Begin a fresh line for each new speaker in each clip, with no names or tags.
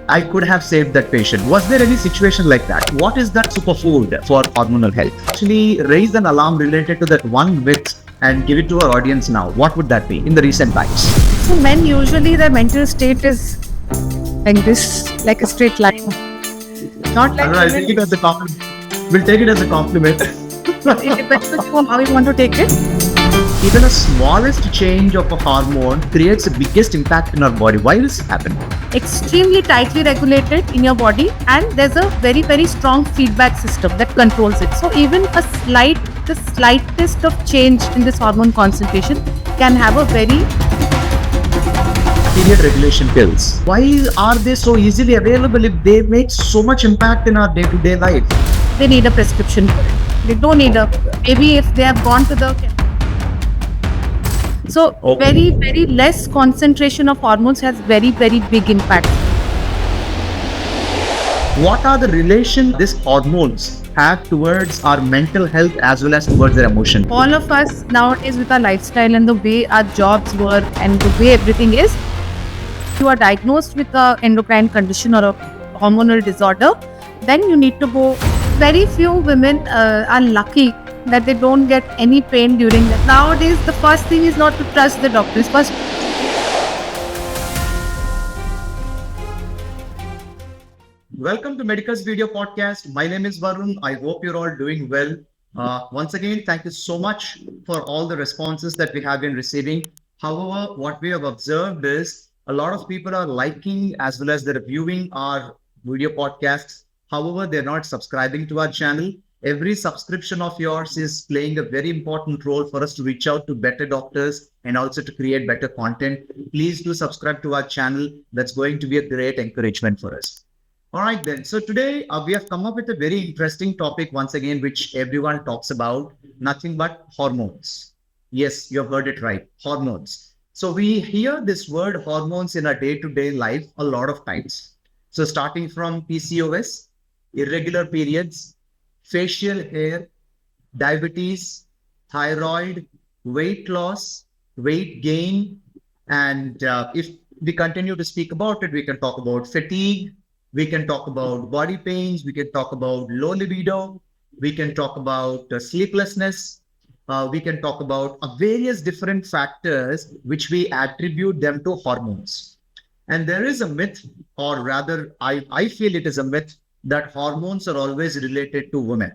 I could have saved that patient. Was there any situation like that? What is that superfood for hormonal health? Actually, raise an alarm related to that one myth and give it to our audience now. What would that be in the recent times?
So men usually their mental state is like this, like a straight line. Not like
I'll take it as a compliment. We'll take it as a compliment.
it depends on how you want to take it.
Even a smallest change of a hormone creates the biggest impact in our body. Why does this happen?
Extremely tightly regulated in your body, and there's a very, very strong feedback system that controls it. So even the slightest of change in this hormone concentration can have a very
Period regulation pills. Why are they so easily available if they make so much impact in our day-to-day life?
they need a prescription for it. They don't need a maybe if they have gone to the so
Okay.
very, very less concentration of hormones has very, very big impact.
What are the relation these hormones have towards our mental health as well as towards their emotion?
All of us nowadays with our lifestyle and the way our jobs work and the way everything is, you are diagnosed with a endocrine condition or a hormonal disorder, then you need to go. Very few women are lucky that they don't get any pain during that. Nowadays, the first thing is not to trust the doctors. First,
Welcome to Medicus Video Podcast. My name is Varun. I hope you're all doing well. Once again, thank you so much for all the responses that we have been receiving. However, what we have observed is a lot of people are liking as well as they're viewing our video podcasts. However, they're not subscribing to our channel. Every subscription of yours is playing a very important role for us to reach out to better doctors and also to create better content. Please do subscribe to our channel. That's going to be a great encouragement for us. All right, then. So today we have come up with a very interesting topic once again, which everyone talks about, nothing but hormones. Yes, you have heard it right, hormones. So we hear this word hormones in our day-to-day life a lot of times. So starting from PCOS, irregular periods, facial hair, diabetes, thyroid, weight loss, weight gain, and if we continue to speak about it, we can talk about fatigue, we can talk about body pains, we can talk about low libido, we can talk about sleeplessness, we can talk about various different factors which we attribute them to hormones. And there is a myth, or rather, I feel it is a myth, that hormones are always related to women.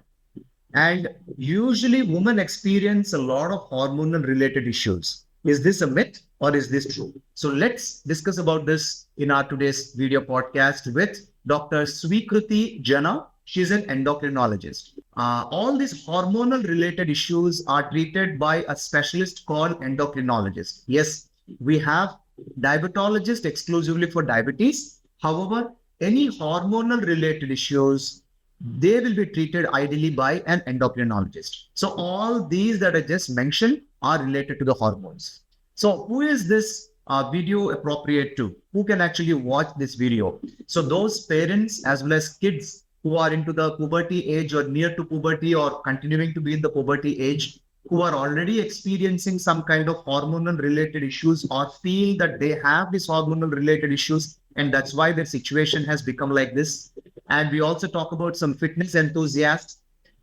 And usually women experience a lot of hormonal related issues. Is this a myth or is this true? So let's discuss about this in our today's video podcast with Dr. Sweekruti Jana. She's an endocrinologist. All these hormonal related issues are treated by a specialist called endocrinologist. Yes, we have diabetologist exclusively for diabetes. However, any hormonal related issues, they will be treated ideally by an endocrinologist. So all these that I just mentioned are related to the hormones. So who is this video appropriate to? Who can actually watch this video? So those parents as well as kids who are into the puberty age or near to puberty or continuing to be in the puberty age, who are already experiencing some kind of hormonal related issues or feel that they have these hormonal related issues, and that's why their situation has become like this. And we also talk about some fitness enthusiasts,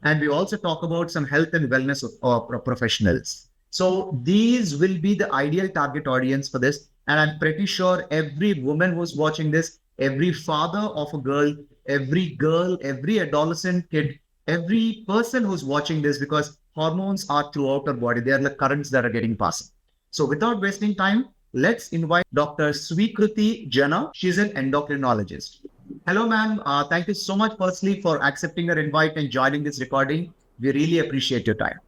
and we also talk about some health and wellness professionals. So these will be the ideal target audience for this. And I'm pretty sure every woman who's watching this, every father of a girl, every adolescent kid, every person who's watching this, because hormones are throughout our body. They are the currents that are getting passed. So without wasting time, let's invite Dr. Sweekruti Jana. She's an endocrinologist. Hello, ma'am. Thank you so much, firstly, for accepting our invite and joining this recording. We really appreciate your time.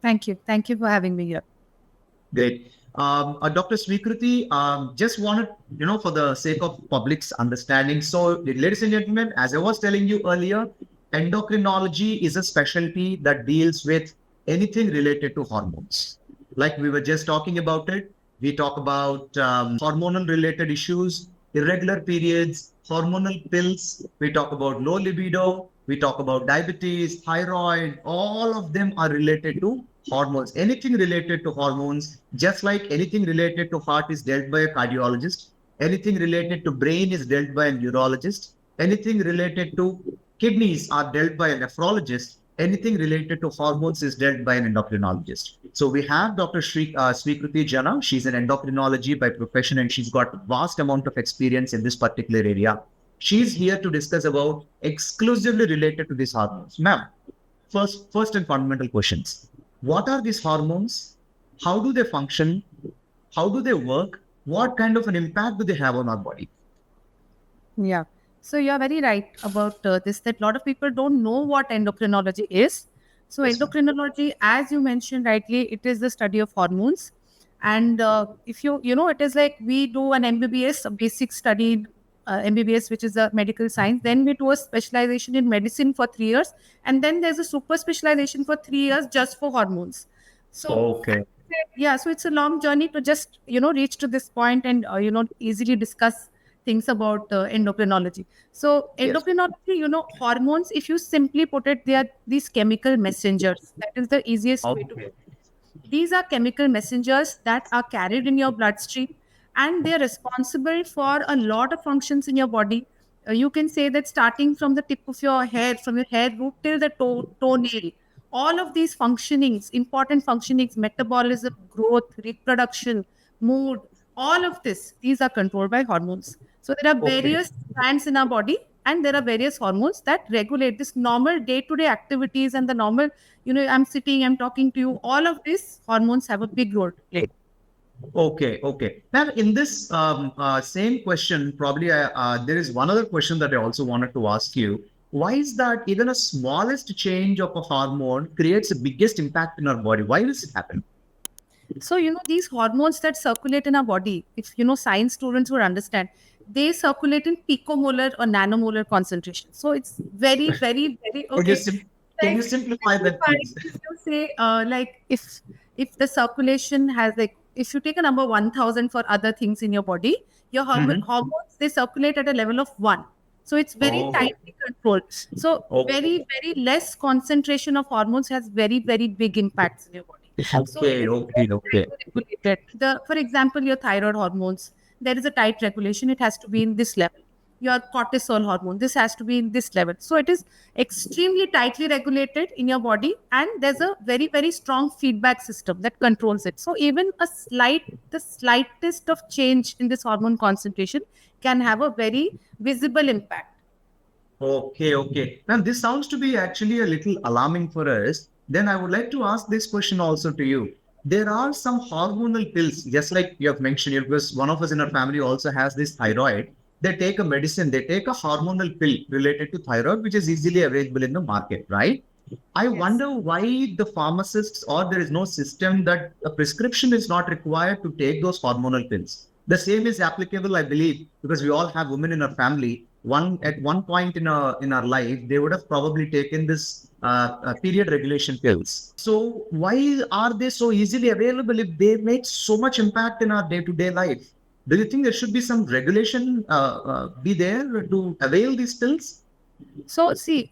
thank you. Thank you for having me here.
Great. Dr. Sweekruti, just wanted, for the sake of public's understanding. So, ladies and gentlemen, as I was telling you earlier, endocrinology is a specialty that deals with anything related to hormones. Like we were just talking about it, we talk about hormonal related issues, irregular periods, hormonal pills, we talk about low libido, we talk about diabetes, thyroid, all of them are related to hormones. Anything related to hormones, just like anything related to heart is dealt by a cardiologist, Anything related to brain is dealt by a neurologist. Anything related to kidneys are dealt by a nephrologist. Anything related to hormones is dealt by an endocrinologist. So we have Dr. Srikruti Jana. She's an endocrinology by profession, and she's got vast amount of experience in this particular area. She's here to discuss about exclusively related to these hormones. Ma'am, first and fundamental questions. What are these hormones? How do they function? How do they work? What kind of an impact do they have on our body?
Yeah. So you're very right about this, that a lot of people don't know what endocrinology is. So
Yes, ma'am.
endocrinology, as you mentioned rightly, it is the study of hormones. And if it is like we do an MBBS, a basic study in MBBS, which is a medical science. Then we do a specialization in medicine for 3 years. And then there's a super specialization for 3 years just for hormones. So
Okay.
yeah, so it's a long journey to just reach to this point and easily discuss things about endocrinology. So
Yes.
endocrinology, hormones, if you simply put it, they are these chemical messengers. That is the easiest way to put
Okay.
it. These are chemical messengers that are carried in your bloodstream, and they're responsible for a lot of functions in your body. You can say that starting from the tip of your hair, from your hair root till the toenail, all of these functionings, important functionings, metabolism, growth, reproduction, mood, all of this, these are controlled by hormones. So there are
Okay.
various glands in our body, and there are various hormones that regulate this normal day-to-day activities and the normal, I'm sitting, I'm talking to you. All of these hormones have a big role to play.
Okay. Okay. Now, in this same question, probably there is one other question that I also wanted to ask you. Why is that even a smallest change of a hormone creates the biggest impact in our body? Why does it happen?
So, these hormones that circulate in our body, if science students would understand, they circulate in picomolar or nanomolar concentration. So it's very, very, very
Can you,
okay.
can you
Like
simplify that,
simplify,
please?
if you say like if the circulation has, like, if you take a number 1000 for other things in your body, your
Mhm.
hormones, they circulate at a level of 1. So it's very
Oh,
tightly controlled. So
okay.
very, very less concentration of hormones has very, very big impacts in your body. So it
Okay.
is
Okay.
very
Okay.
tightly regulated. For example, your thyroid hormones, there is a tight regulation. It has to be in this level. Your cortisol hormone, this has to be in this level. So it is extremely tightly regulated in your body, and there's a very, very strong feedback system that controls it. So even the slightest of change in this hormone concentration can have a very visible impact.
Okay, okay. Now, this sounds to be actually a little alarming for us. Then I would like to ask this question also to you. There are some hormonal pills, just like you have mentioned here, because one of us in our family also has this thyroid. They take a medicine, they take a hormonal pill related to thyroid, which is easily available in the market, right? I
Yes.
wonder why the pharmacists or there is no system that a prescription is not required to take those hormonal pills. The same is applicable, I believe, because we all have women in our family. One at one point in our life, they would have probably taken this period regulation pills. So why are they so easily available if they make so much impact in our day-to-day life? Do you think there should be some regulation be there to avail these pills?
So, see,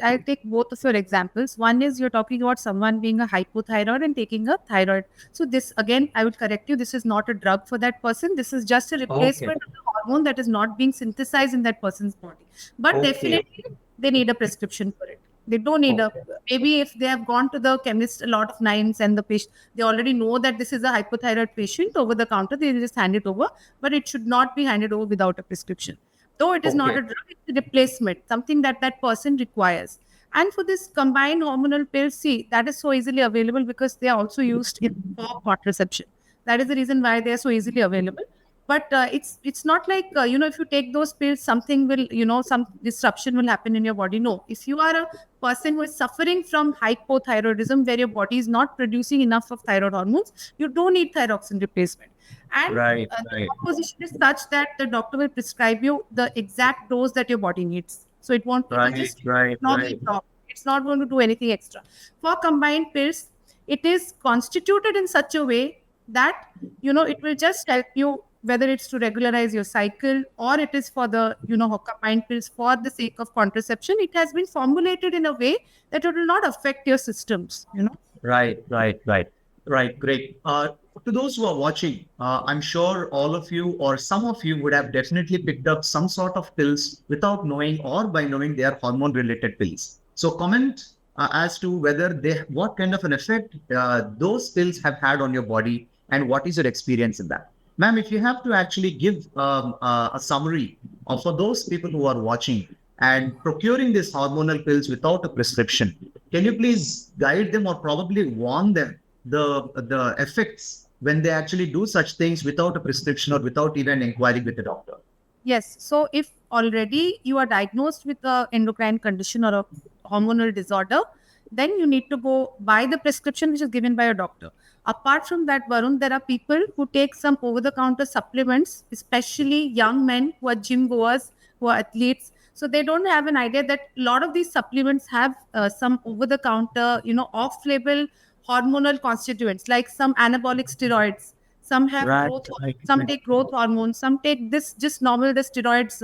I'll take both of your examples. One is you're talking about someone being a hypothyroid and taking a thyroid. So, this again, I would correct you. This is not a drug for that person. This is just a
Okay.
replacement of the hormone that is not being synthesized in that person's body. But
Okay.
definitely, they need a prescription for it. They don't need a,
Okay.
maybe if they have gone to the chemist a lot of times and the patient, they already know that this is a hypothyroid patient over the counter, they just hand it over, but it should not be handed over without a prescription. Though it is not
Okay.
a drug, it's a replacement, something that that person requires. And for this combined hormonal pills, see, that is so easily available because they are also used for contraception. That is the reason why they are so easily available. But it's not like if you take those pills, something will, some disruption will happen in your body. No, if you are a person who is suffering from hypothyroidism, where your body is not producing enough of thyroid hormones, you don't need thyroxine replacement. And
Right,
the
right,
composition is such that the doctor will prescribe you the exact dose that your body needs. So it will
right,
just
right,
normally
right.
drop. It's not going to do anything extra. For combined pills, it is constituted in such a way that it will just help you, whether it's to regularize your cycle or it is for the combined pills for the sake of contraception. It has been formulated in a way that it will not affect your systems.
Right, right, right. Right, great. To those who are watching, I'm sure all of you or some of you would have definitely picked up some sort of pills without knowing or by knowing they are hormone related pills. So comment as to whether what kind of an effect those pills have had on your body and what is your experience in that. Ma'am, if you have to actually give a summary for those people who are watching and procuring these hormonal pills without a prescription, can you please guide them or probably warn them the effects when they actually do such things without a prescription or without even inquiring with the doctor?
Yes. So if already you are diagnosed with a endocrine condition or a hormonal disorder, then you need to go buy the prescription which is given by a doctor. Apart from that, Varun, there are people who take some over-the-counter supplements, especially young men who are gym goers, who are athletes. So they don't have an idea that a lot of these supplements have some over-the-counter, off-label hormonal constituents like some anabolic steroids. Some have
Right,
growth,
right,
some
right.
take growth hormones, some take this just normal the steroids,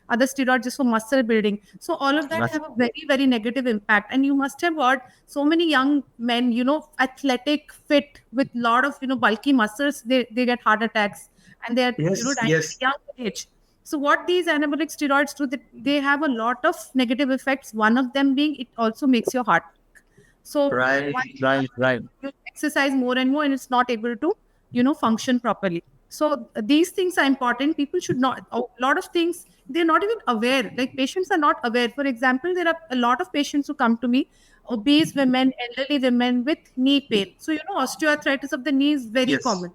other steroids just for muscle building. So all of that
Right.
have a very very negative impact. And you must have heard so many young men, athletic, fit with lot of bulky muscles, they get heart attacks, and they are
Yes,
dying at
yes.
a young age. So what these anabolic steroids do, they have a lot of negative effects. One of them being it also makes your heart weak. So
Right,
once
right, right.
you exercise more and more and it's not able to function properly. So these things are important. People should not, a lot of things they're not even aware, like patients are not aware. For example, there are a lot of patients who come to me, obese women, elderly women with knee pain. So osteoarthritis of the knee is very
Yes,
common,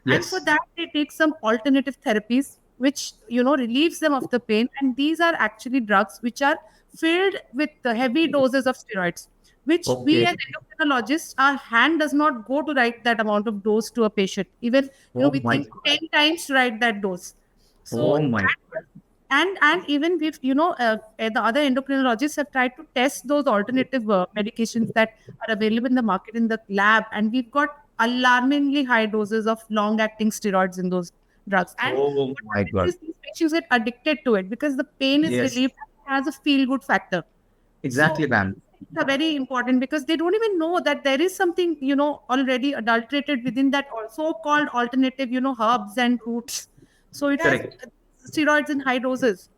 and for
yes.
that they take some alternative therapies which relieves them of the pain. And these are actually drugs which are filled with the heavy doses of steroids, which we as
Okay.
endocrinologists, our hand does not go to write that amount of dose to a patient. Even
Oh
we
my
think
God.
10 times to write that dose. So
Oh my God.
and even if the other endocrinologists have tried to test those alternative medications that are available in the market in the lab, and we've got alarmingly high doses of long acting steroids in those drugs. And
Oh
what
my
happens
God.
is these patients get addicted to it because the pain is
Yes,
relieved and has a feel good factor.
exactly,
So
ma'am.
these things are very important because they don't even know that there is something already adulterated within that so-called alternative herbs and roots. So it has
Correct.
steroids in high doses.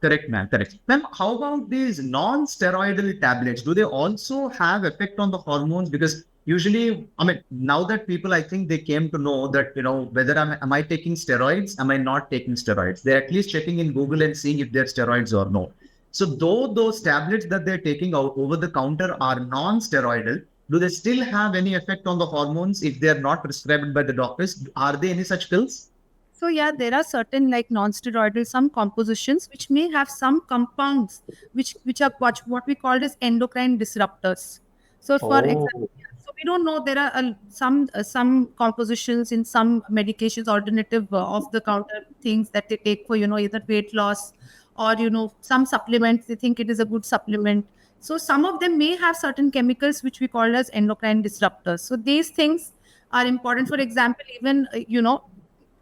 Correct, ma'am. Correct. Ma'am, how about these non-steroidal tablets? Do they also have effect on the hormones? Because usually, I mean, now that people, I think they came to know that, whether am I taking steroids? Am I not taking steroids? They're at least checking in Google and seeing if they're steroids or no. So though those tablets that they're taking out over the counter are non-steroidal, do they still have any effect on the hormones if they're not prescribed by the doctors? Are there any such pills?
So yeah, there are certain like non-steroidal some compositions which may have some compounds which are what we call as endocrine disruptors. So for example,
Oh,
so we don't know there are some compositions in some medications, alternative off the counter things that they take for either weight loss or some supplements. They think it is a good supplement. So some of them may have certain chemicals which we call as endocrine disruptors. So these things are important. For example, even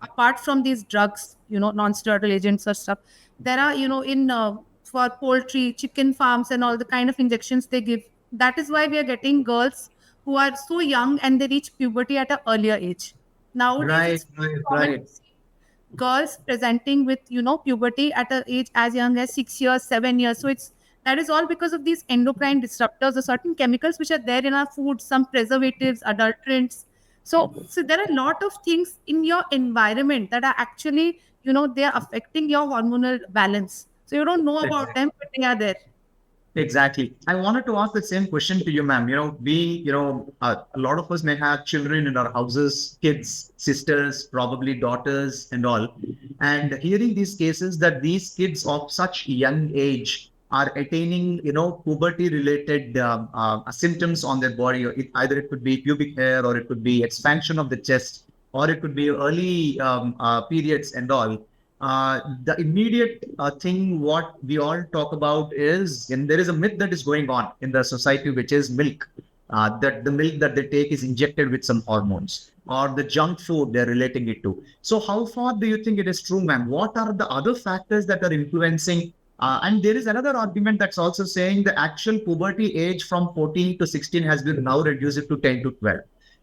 apart from these drugs, non-steroidal agents or stuff, there are, in for poultry, chicken farms, and all the kind of injections they give. That is why we are getting girls who are so young and they reach puberty at an earlier age. Nowadays,
right,
it's
right,
common
right.
to see girls presenting with puberty at an age as young as 6 years, 7 years. So that is all because of these endocrine disruptors or certain chemicals which are there in our food, some preservatives, adulterants. So there are a lot of things in your environment that are actually they are affecting your hormonal balance. So you don't know about them, but they are there.
Exactly. I wanted to ask the same question to you, ma'am. A lot of us may have children in our houses, kids, sisters, probably daughters, and all. And hearing these cases that these kids of such young age are attaining, puberty-related symptoms on their body. Either it could be pubic hair, or it could be expansion of the chest, or it could be early periods and all. The immediate thing what we all talk about is, and there is a myth that is going on in the society, which is milk. That the milk that they take is injected with some hormones, or the junk food they're relating it to. So, how far do you think it is true, ma'am? What are the other factors that are influencing? And there is another argument that's also saying the actual puberty age from 14 to 16 has been now reduced to 10 to 12.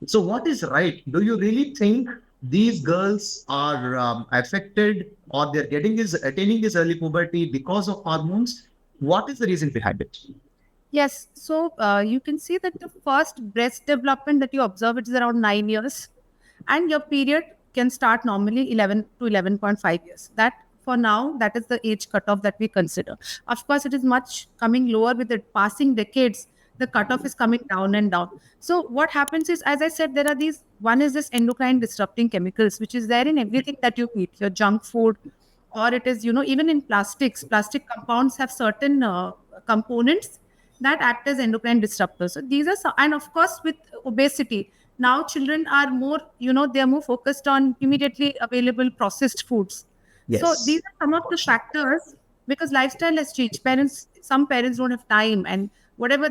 So what is right? Do you really think these girls are affected or they're attaining this early puberty because of hormones? What is the reason behind it?
Yes, so you can see that the first breast development that you observe it is around 9 years, and your period can start normally 11 to 11.5 years. That for now, that is the age cutoff that we consider. Of course, it is much coming lower with the passing decades. The cutoff is coming down and down. So what happens is, as I said, there are these. One is this endocrine disrupting chemicals, which is there in everything that you eat, your junk food, or it is even in plastics. Plastic compounds have certain components that act as endocrine disruptors. So these are some, and of course with obesity, now children are more, they are more focused on immediately available processed foods. So these
Yes.
are some of the factors, because lifestyle has changed. Some parents don't have time, and whatever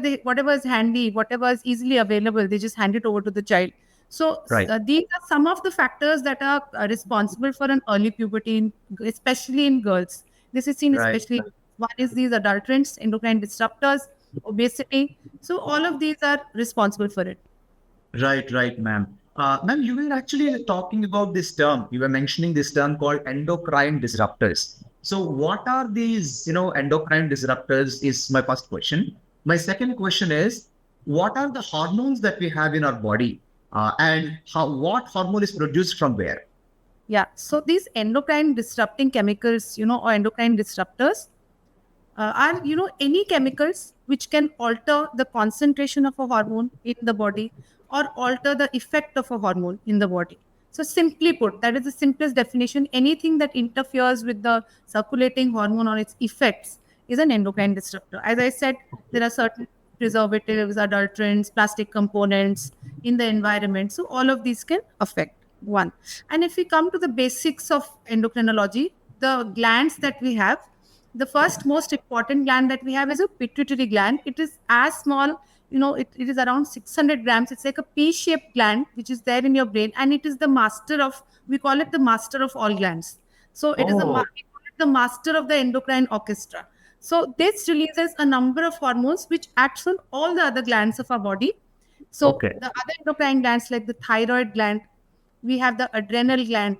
is handy, whatever is easily available, they just hand it over to the child. So
Right.
these are some of the factors that are responsible for an early puberty, especially in girls. This is seen
Right.
especially. One is these adulterants, endocrine disruptors, obesity. So all of these are responsible for it.
Right, ma'am. Ma'am, you were actually talking about this term. You were mentioning this term called endocrine disruptors. So, what are these, endocrine disruptors? Is my first question. My second question is, what are the hormones that we have in our body, and what hormone is produced from where?
Yeah. So these endocrine disrupting chemicals, or endocrine disruptors, are any chemicals which can alter the concentration of a hormone in the body, or alter the effect of a hormone in the body. So simply put, that is the simplest definition. Anything that interferes with the circulating hormone or its effects is an endocrine disruptor. As I said, there are certain preservatives, adulterants, plastic components in the environment, so all of these can affect one. And if we come to the basics of endocrinology, the glands that we have, the first most important gland that we have is a pituitary gland. It is as small, it is around 600 grams. It's like a pea-shaped gland which is there in your brain, and it is the master of, we call it the master of all glands. So it is
Oh,
we call it the master of the endocrine orchestra. So this releases a number of hormones which acts on all the other glands of our body. So
okay.
the other endocrine glands like the thyroid gland, we have the adrenal gland,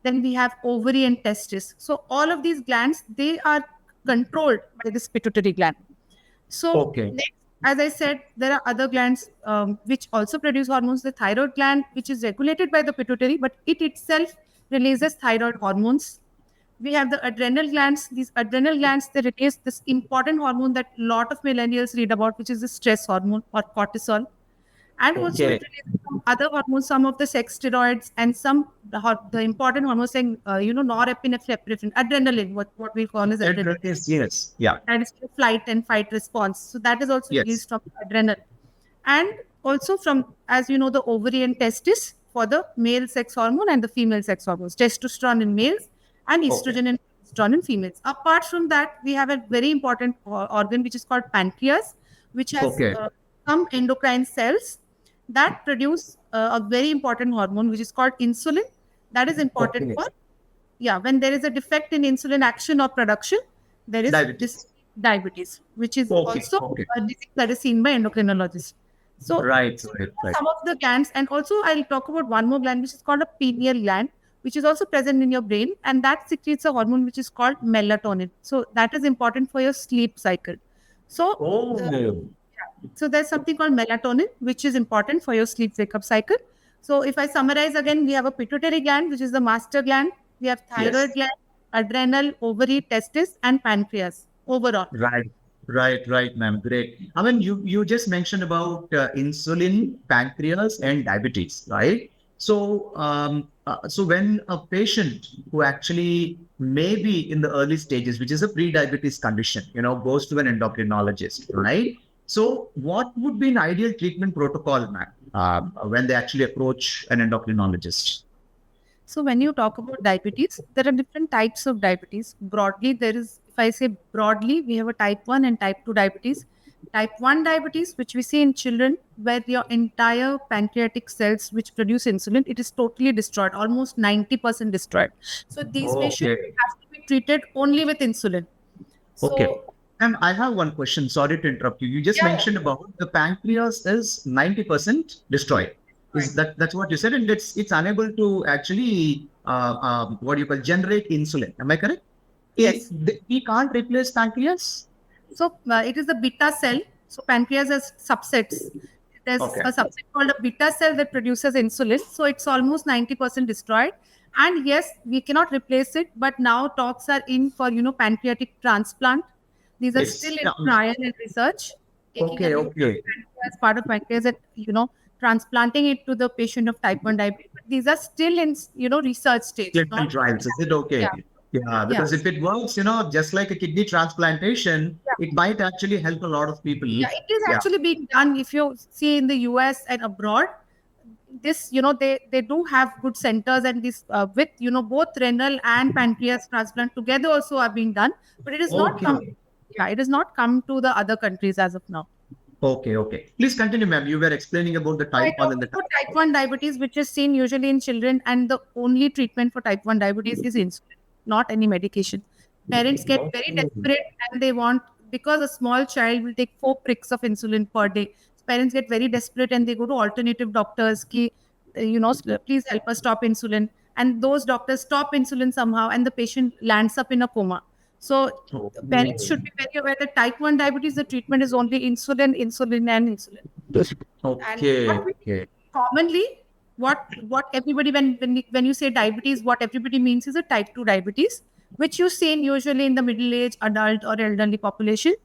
then we have ovary and testis. So all of these glands, they are controlled by this pituitary gland. So
Okay.
next, as I said, there are other glands which also produce hormones. The thyroid gland, which is regulated by the pituitary, but it itself releases thyroid hormones. We have the adrenal glands. These adrenal glands, they release this important hormone that a lot of millennials read about, which is the stress hormone or cortisol. And also
Okay.
it releases some other hormones, some of the sex steroids, and some the important hormones saying norepinephrine, adrenaline, what we call as adrenaline.
Yes. Yeah.
That is the flight and fight response. So that is also
Yes.
released from adrenal, and also from, as you know, the ovary and testis for the male sex hormone and the female sex hormones, testosterone in males and
Okay.
estrogen and progesterone in females. Apart from that, we have a very important organ which is called pancreas, which has
Okay.
some endocrine cells that produce a very important hormone which is called insulin. That is important
Okay.
for, yeah, when there is a defect in insulin action or production, there is
Diabetes.
this diabetes, which is
Okay.
also
Okay.
a disease that is seen by endocrinologists. So
Right.
so
Right. Right.
some of the glands, and also I'll talk about one more gland which is called a pineal gland, which is also present in your brain, and that secretes a hormone which is called melatonin. So that is important for your sleep cycle. So
Oh.
so there's something called melatonin, which is important for your sleep wake-up cycle. So if I summarize again, we have a pituitary gland, which is the master gland. We have thyroid
Yes.
gland, adrenal, ovary, testis, and pancreas overall.
Right, ma'am. Great. I mean, you just mentioned about insulin, pancreas, and diabetes, right? So, so when a patient who actually may be in the early stages, which is a pre-diabetes condition, goes to an endocrinologist, right? So, what would be an ideal treatment protocol, ma'am, when they actually approach an endocrinologist?
So when you talk about diabetes, there are different types of diabetes. Broadly, there is, if I say broadly, we have a type 1 and type 2 diabetes. Type 1 diabetes, which we see in children, where your entire pancreatic cells which produce insulin, it is totally destroyed, almost 90% destroyed. So these patients
Okay.
have to be treated only with insulin.
Okay.
So
And I have one question. Sorry to interrupt you. You just
yeah,
mentioned about the pancreas is 90% destroyed. That's what you said, and it's unable to actually what do you call generate insulin. Am I correct?
Yes.
We can't replace pancreas.
So it is the beta cell. So pancreas has subsets. There's
Okay.
a subset called a beta cell that produces insulin. So it's almost 90% destroyed. And yes, we cannot replace it. But now talks are in for pancreatic transplant. These are
Yes.
still in
Yeah.
trial and research. Taking
Okay.
a
Okay.
as part of pancreas and transplanting it to the patient of type 1 diabetes. But these are still in research stage.
Clinical
Not
trials. Is it okay?
yeah.
Yeah,
Yeah.
because if it works, just like a kidney transplantation,
Yeah.
it might actually help a lot of people.
Yeah, it is
Yeah.
actually being done. If you see in the US and abroad, this they do have good centers, and this with both renal and pancreas transplant together also are being done, but it is not come.
Okay.
Yeah, it has not come to the other countries as of now.
Okay. Okay. Please continue, ma'am. You were explaining about the
So I
type 1
talk
and the
about type 1 diabetes, which is seen usually in children, and the only treatment for type 1 diabetes is insulin, not any medication. Parents get very desperate and they want, because a small child will take 4 pricks of insulin per day. Parents get very desperate and they go to alternative doctors, please help us stop insulin. And those doctors stop insulin somehow, and the patient lands up in a coma. So parents should be very aware that type 1 diabetes, the treatment is only insulin, insulin, and insulin. And
Okay.
what we
Okay.
commonly, what everybody, when you say diabetes, what everybody means is a type 2 diabetes, which you see usually in the middle age, adult, or elderly population.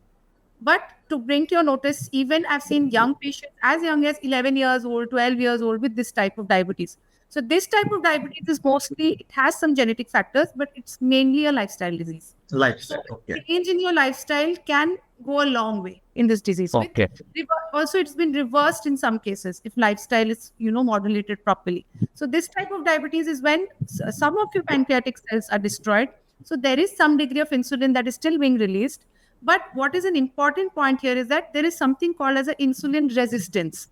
But to bring to your notice, even I've seen young patients as young as 11 years old, 12 years old with this type of diabetes. So this type of diabetes is mostly, it has some genetic factors, but it's mainly a lifestyle disease. So
Lifestyle. Okay.
change in your lifestyle can go a long way in this disease.
Okay.
Also, it's been reversed in some cases if lifestyle is modulated properly. So this type of diabetes is when some of your pancreatic cells are destroyed. So there is some degree of insulin that is still being released. But what is an important point here is that there is something called as an insulin resistance.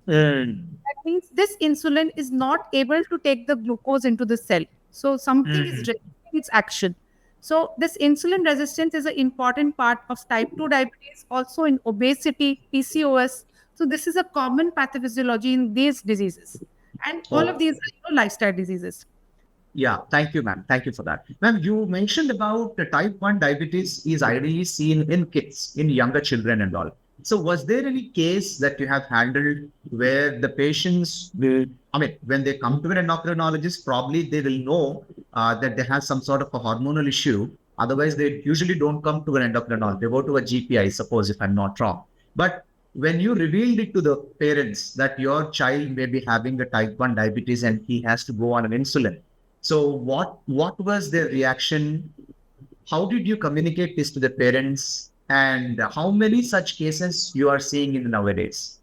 That means this insulin is not able to take the glucose into the cell. So something is resisting its action. So this insulin resistance is an important part of type 2 diabetes, also in obesity, PCOS. So this is a common pathophysiology in these diseases. And all of these are lifestyle diseases.
Yeah, thank you, ma'am. Thank you for that. Ma'am, you mentioned about the type 1 diabetes is ideally seen in kids, in younger children and all. So was there any case that you have handled where the patients will, when they come to an endocrinologist, probably they will know that they have some sort of a hormonal issue. Otherwise, they usually don't come to an endocrinologist. They go to a GP, I suppose, if I'm not wrong. But when you revealed it to the parents that your child may be having a type 1 diabetes and he has to go on an insulin, so what was their reaction? How did you communicate this to the parents? And how many such cases you are seeing in nowadays?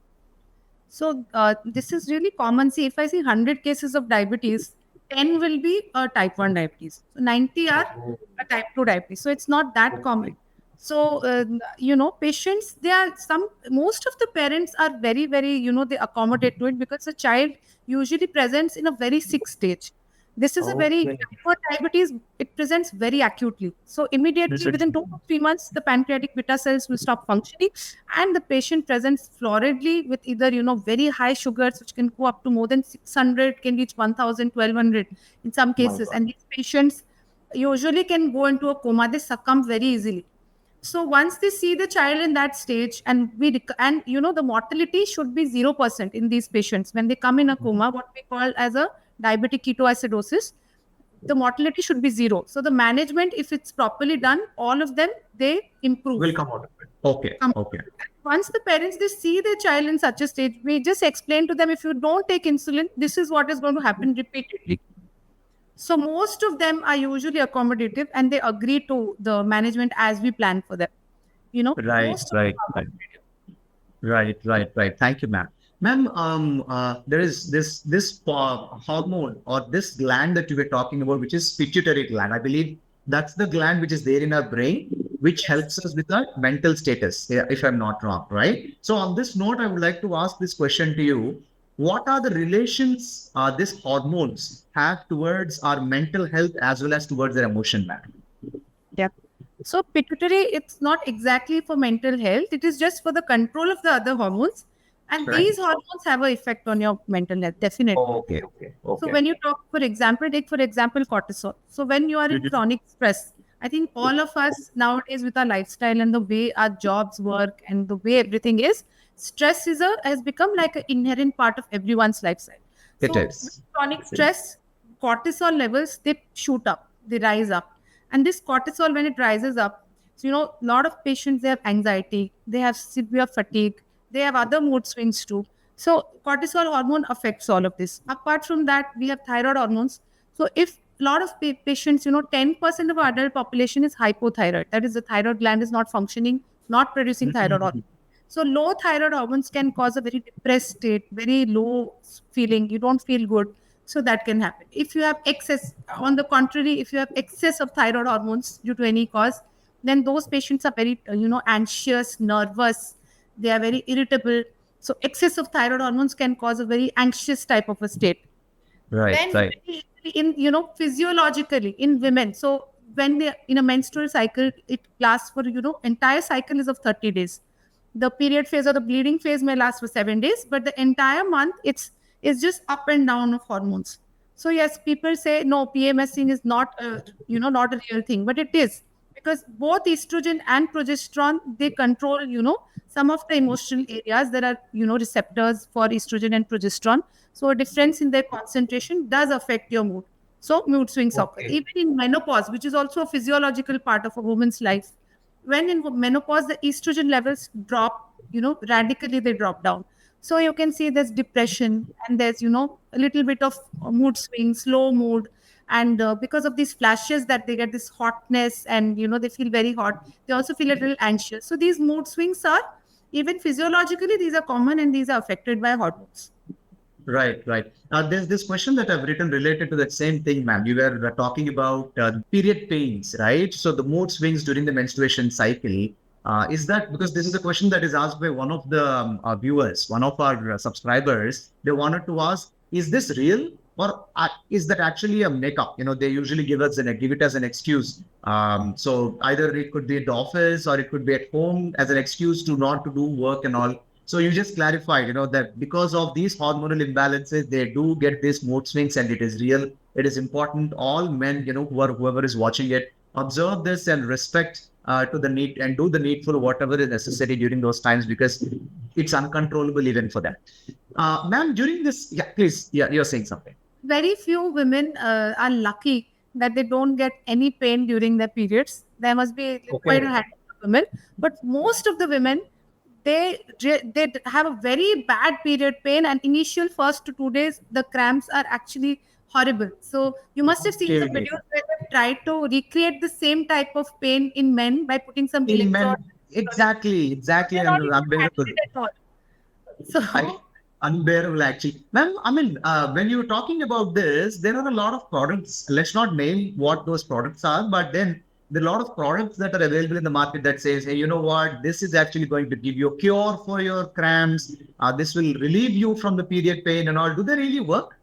So this is really common. See, if I see 100 cases of diabetes, 10 will be a type 1 diabetes. So 90 are a type 2 diabetes. So it's not that common. So, patients, most of the parents are very, very, they accommodate to it because the child usually presents in a very sick stage. This is a very, for diabetes, it presents very acutely. So immediately within 2 to 3 months, the pancreatic beta cells will stop functioning and the patient presents floridly with either, very high sugars, which can go up to more than 600, can reach 1000, 1200 in some cases. And these patients usually can go into a coma. They succumb very easily. So once they see the child in that stage, and the mortality should be 0% in these patients when they come in a coma, what we call as a diabetic ketoacidosis, the mortality should be 0. So the management, if it's properly done, all of them, they improve.
Will come out of it. Okay. Okay.
Once the parents, they see their child in such a stage, we just explain to them, if you don't take insulin, this is what is going to happen repeatedly. So most of them are usually accommodative and they agree to the management as we plan for them.
Right. Thank you, ma'am. Ma'am, there is this hormone or this gland that you were talking about, which is pituitary gland. I believe that's the gland which is there in our brain, which helps us with our mental status, if I'm not wrong, right? So on this note, I would like to ask this question to you. What are the relations these hormones have towards our mental health as well as towards their emotion, ma'am?
Yeah. So pituitary, it's not exactly for mental health. It is just for the control of the other hormones. And
Right.
these hormones have an effect on your mental health, definitely.
Okay, okay,
So
okay.
when you talk, for example, take for example cortisol. So when you are in
Mhm.
chronic stress, I think all of us nowadays with our lifestyle and the way our jobs work and the way everything is, stress has become like an inherent part of everyone's lifestyle.
It
So with
is.
chronic stress, cortisol levels they shoot up, they rise up, and this cortisol when it rises up, so a lot of patients they have anxiety, they have severe fatigue, they have other mood swings too. So cortisol hormone affects all of this. Apart from that, we have thyroid hormones. So if a lot of patients, 10% of our adult population is hypothyroid. That is, the thyroid gland is not functioning, not producing thyroid hormone. So low thyroid hormones can cause a very depressed state, very low feeling. You don't feel good. So that can happen. If you have excess, on the contrary, if you have excess of thyroid hormones due to any cause, then those patients are very, anxious, nervous. They are very irritable. So excess of thyroid hormones can cause a very anxious type of a state.
Right,
Then
right.
in physiologically in women, so when they in a menstrual cycle, it lasts for entire cycle is of 30 days. The period phase or the bleeding phase may last for 7 days, but the entire month it's just up and down of hormones. So yes, people say no, PMSing is not not a real thing, but it is, because both estrogen and progesterone they control some of the emotional areas. There are receptors for estrogen and progesterone, so a difference in their concentration does affect your mood. So mood swings occur.
Okay.
Even in menopause, which is also a physiological part of a woman's life, when in menopause the estrogen levels drop, radically they drop down. So you can see there's depression and there's a little bit of mood swings, low mood, and because of these flashes that they get this hotness and they feel very hot, they also feel a little anxious. So these mood swings are even physiologically these are common and these are affected by hormones.
Right, right. There's this question that I've written related to that same thing, ma'am. You were talking about period pains, right? So the mood swings during the menstruation cycle. Is that because this is a question that is asked by one of the viewers, one of our subscribers? They wanted to ask, is this real or is that actually a makeup? They usually give it as an excuse. So either it could be at the office or it could be at home as an excuse to not to do work and all. So you just clarified, that because of these hormonal imbalances, they do get these mood swings, and it is real. It is important. All men, whoever is watching it, observe this and respect to the need and do the needful whatever is necessary during those times, because it's uncontrollable even for them. Ma'am, during this, yeah, please, yeah, you're saying something.
Very few women are lucky that they don't get any pain during their periods. There must be quite a
Okay.
handful of women, but most of the women they have a very bad period pain, and initial first to 2 days the cramps are actually horrible. So you must have seen some
Okay.
videos where they try to recreate the same type of pain in men by putting some
In
electrodes.
men, exactly,
They're not
and
able to handle
unbearable.
it at all. So
I unbearable actually. Ma'am, I mean, when you're talking about this, there are a lot of products. Let's not name what those products are, but then there are a lot of products that are available in the market that says, hey, you know what, this is actually going to give you a cure for your cramps. This will relieve you from the period pain and all. Do they really work?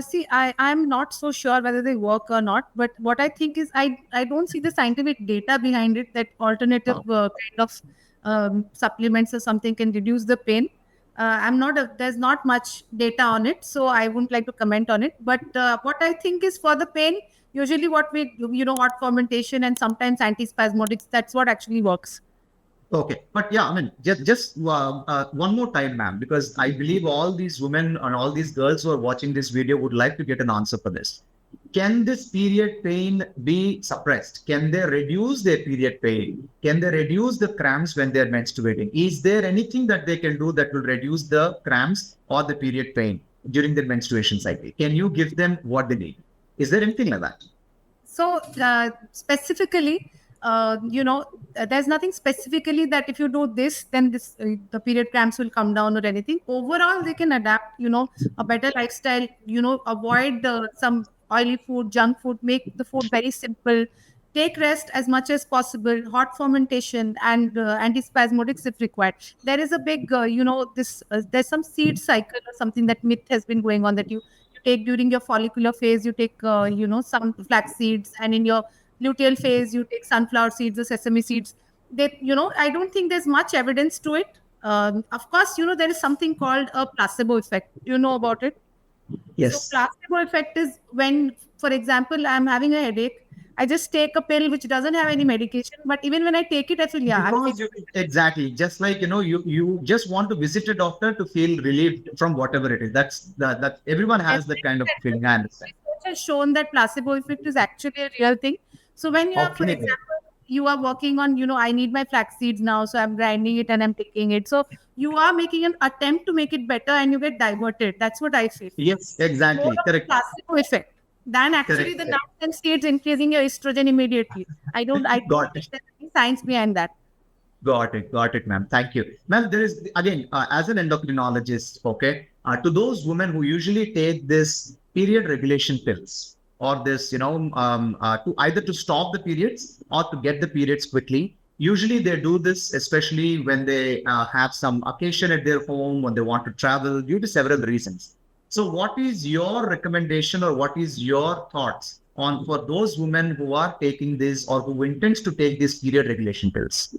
see, I'm not so sure whether they work or not, but what I think is I don't see the scientific data behind it that alternative
Oh,
kind of supplements or something can reduce the pain. There's not much data on it, so I wouldn't like to comment on it. But what I think is for the pain, usually what we do, hot fermentation and sometimes antispasmodics, that's what actually works.
okay, but yeah, I mean, just one more time, ma'am, because I believe all these women and all these girls who are watching this video would like to get an answer for this. Can this period pain be suppressed? Can they reduce their period pain? Can they reduce the cramps when they're menstruating? Is there anything that they can do that will reduce the cramps or the period pain during their menstruation cycle? Can you give them what they need? Is there anything like that?
So specifically, there's nothing specifically that if you do this, then this the period cramps will come down or anything. Overall, they can adapt. A better lifestyle. Avoid some oily food, junk food. Make the food very simple. Take rest as much as possible. Hot fermentation and antispasmodics if required. There is a big, this there's some seed cycle or something that myth has been going on that you take during your follicular phase. You take, some flax seeds, and in your luteal phase, you take sunflower seeds or sesame seeds. I don't think there's much evidence to it. Of course, there is something called a placebo effect. Do you know about it? So
Yes.
placebo effect is when, for example, I'm having a headache. I just take a pill which doesn't have any medication, but even when I take it, I feel, yeah, I'm
Because
feeling
you,
better.
exactly, just like you just want to visit a doctor to feel relieved from whatever it is. That everyone has that kind of feeling. I understand.
Research has shown that placebo effect is actually a real thing. So when you are, for
Okay.
example, you are working on, I need my flax seeds now, so I'm grinding it and I'm taking it. So you are making an attempt to make it better and you get diverted. That's what I feel.
Yes,
More
exactly.
of a
Correct.
placebo effect than actually
Correct.
the
Correct.
nuts and seeds increasing your estrogen immediately. I don't
Got
think
it.
there's any science behind that.
Got it, ma'am. Thank you. Ma'am, there is, again, as an endocrinologist, okay, to those women who usually take this period regulation pills or this, to either to stop the periods or to get the periods quickly. Usually they do this, especially when they have some occasion at their home, when they want to travel due to several reasons. So what is your recommendation or what is your thoughts on for those women who are taking this or who intends to take these period regulation pills?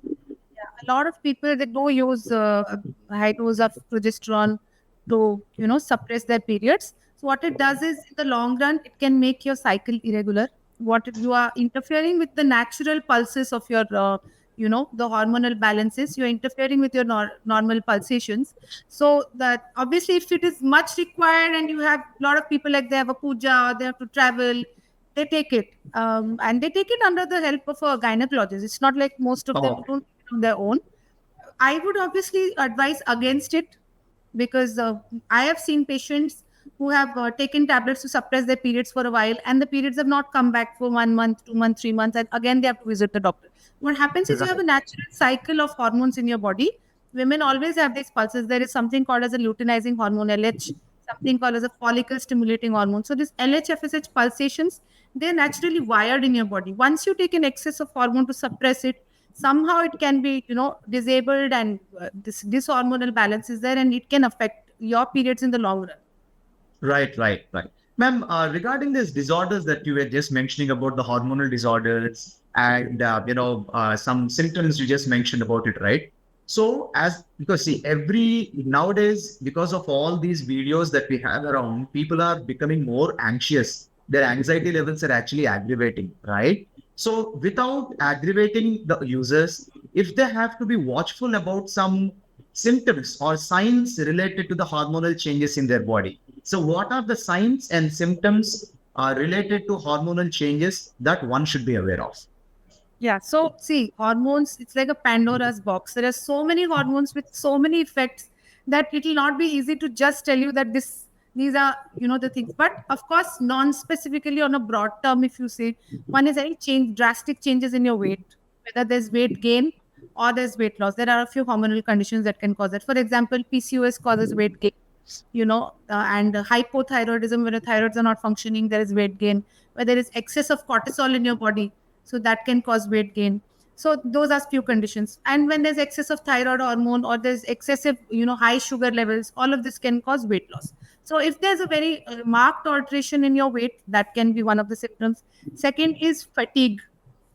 A lot of people, they do use high dose of progesterone to suppress their periods. So what it does is, in the long run, it can make your cycle irregular. You are interfering with the natural pulses of your the hormonal balances. You're interfering with your normal pulsations. So that, obviously, if it is much required and you have a lot of people, like they have a puja or they have to travel, they take it, and they take it under the help of a gynecologist. It's not like most of them
Oh,
don't take it on their own. I would obviously advise against it, because I have seen patients who have taken tablets to suppress their periods for a while, and the periods have not come back for 1 month, 2 months, 3 months, and again they have to visit the doctor. What happens is, you have
right.
a natural cycle of hormones in your body. Women always have these pulses. There is something called as a luteinizing hormone, LH, something called as a follicle stimulating hormone. So this LH, FSH pulsations, they're naturally wired in your body. Once you take an excess of hormone to suppress it, somehow it can be disabled, and this hormonal balance is there, and it can affect your periods in the long run.
Right. Ma'am, regarding these disorders that you were just mentioning about the hormonal disorders and, some symptoms you just mentioned about it, right? So because see, nowadays, because of all these videos that we have around, people are becoming more anxious. Their anxiety levels are actually aggravating, right? So without aggravating the users, if they have to be watchful about some symptoms or signs related to the hormonal changes in their body. So, what are the signs and symptoms related to hormonal changes that one should be aware of?
Yeah. So see, hormones, it's like a Pandora's box. There are so many hormones with so many effects that it will not be easy to just tell you that these are the things. But of course, non-specifically, on a broad term, if you say, one is any drastic changes in your weight, whether there's weight gain or there's weight loss. There are a few hormonal conditions that can cause that. For example, PCOS causes weight gain. And hypothyroidism, when the thyroids are not functioning, there is weight gain. Where there is excess of cortisol in your body, so that can cause weight gain. So those are few conditions. And when there's excess of thyroid hormone, or there's excessive high sugar levels, all of this can cause weight loss. So if there's a very marked alteration in your weight, that can be one of the symptoms. Second is fatigue.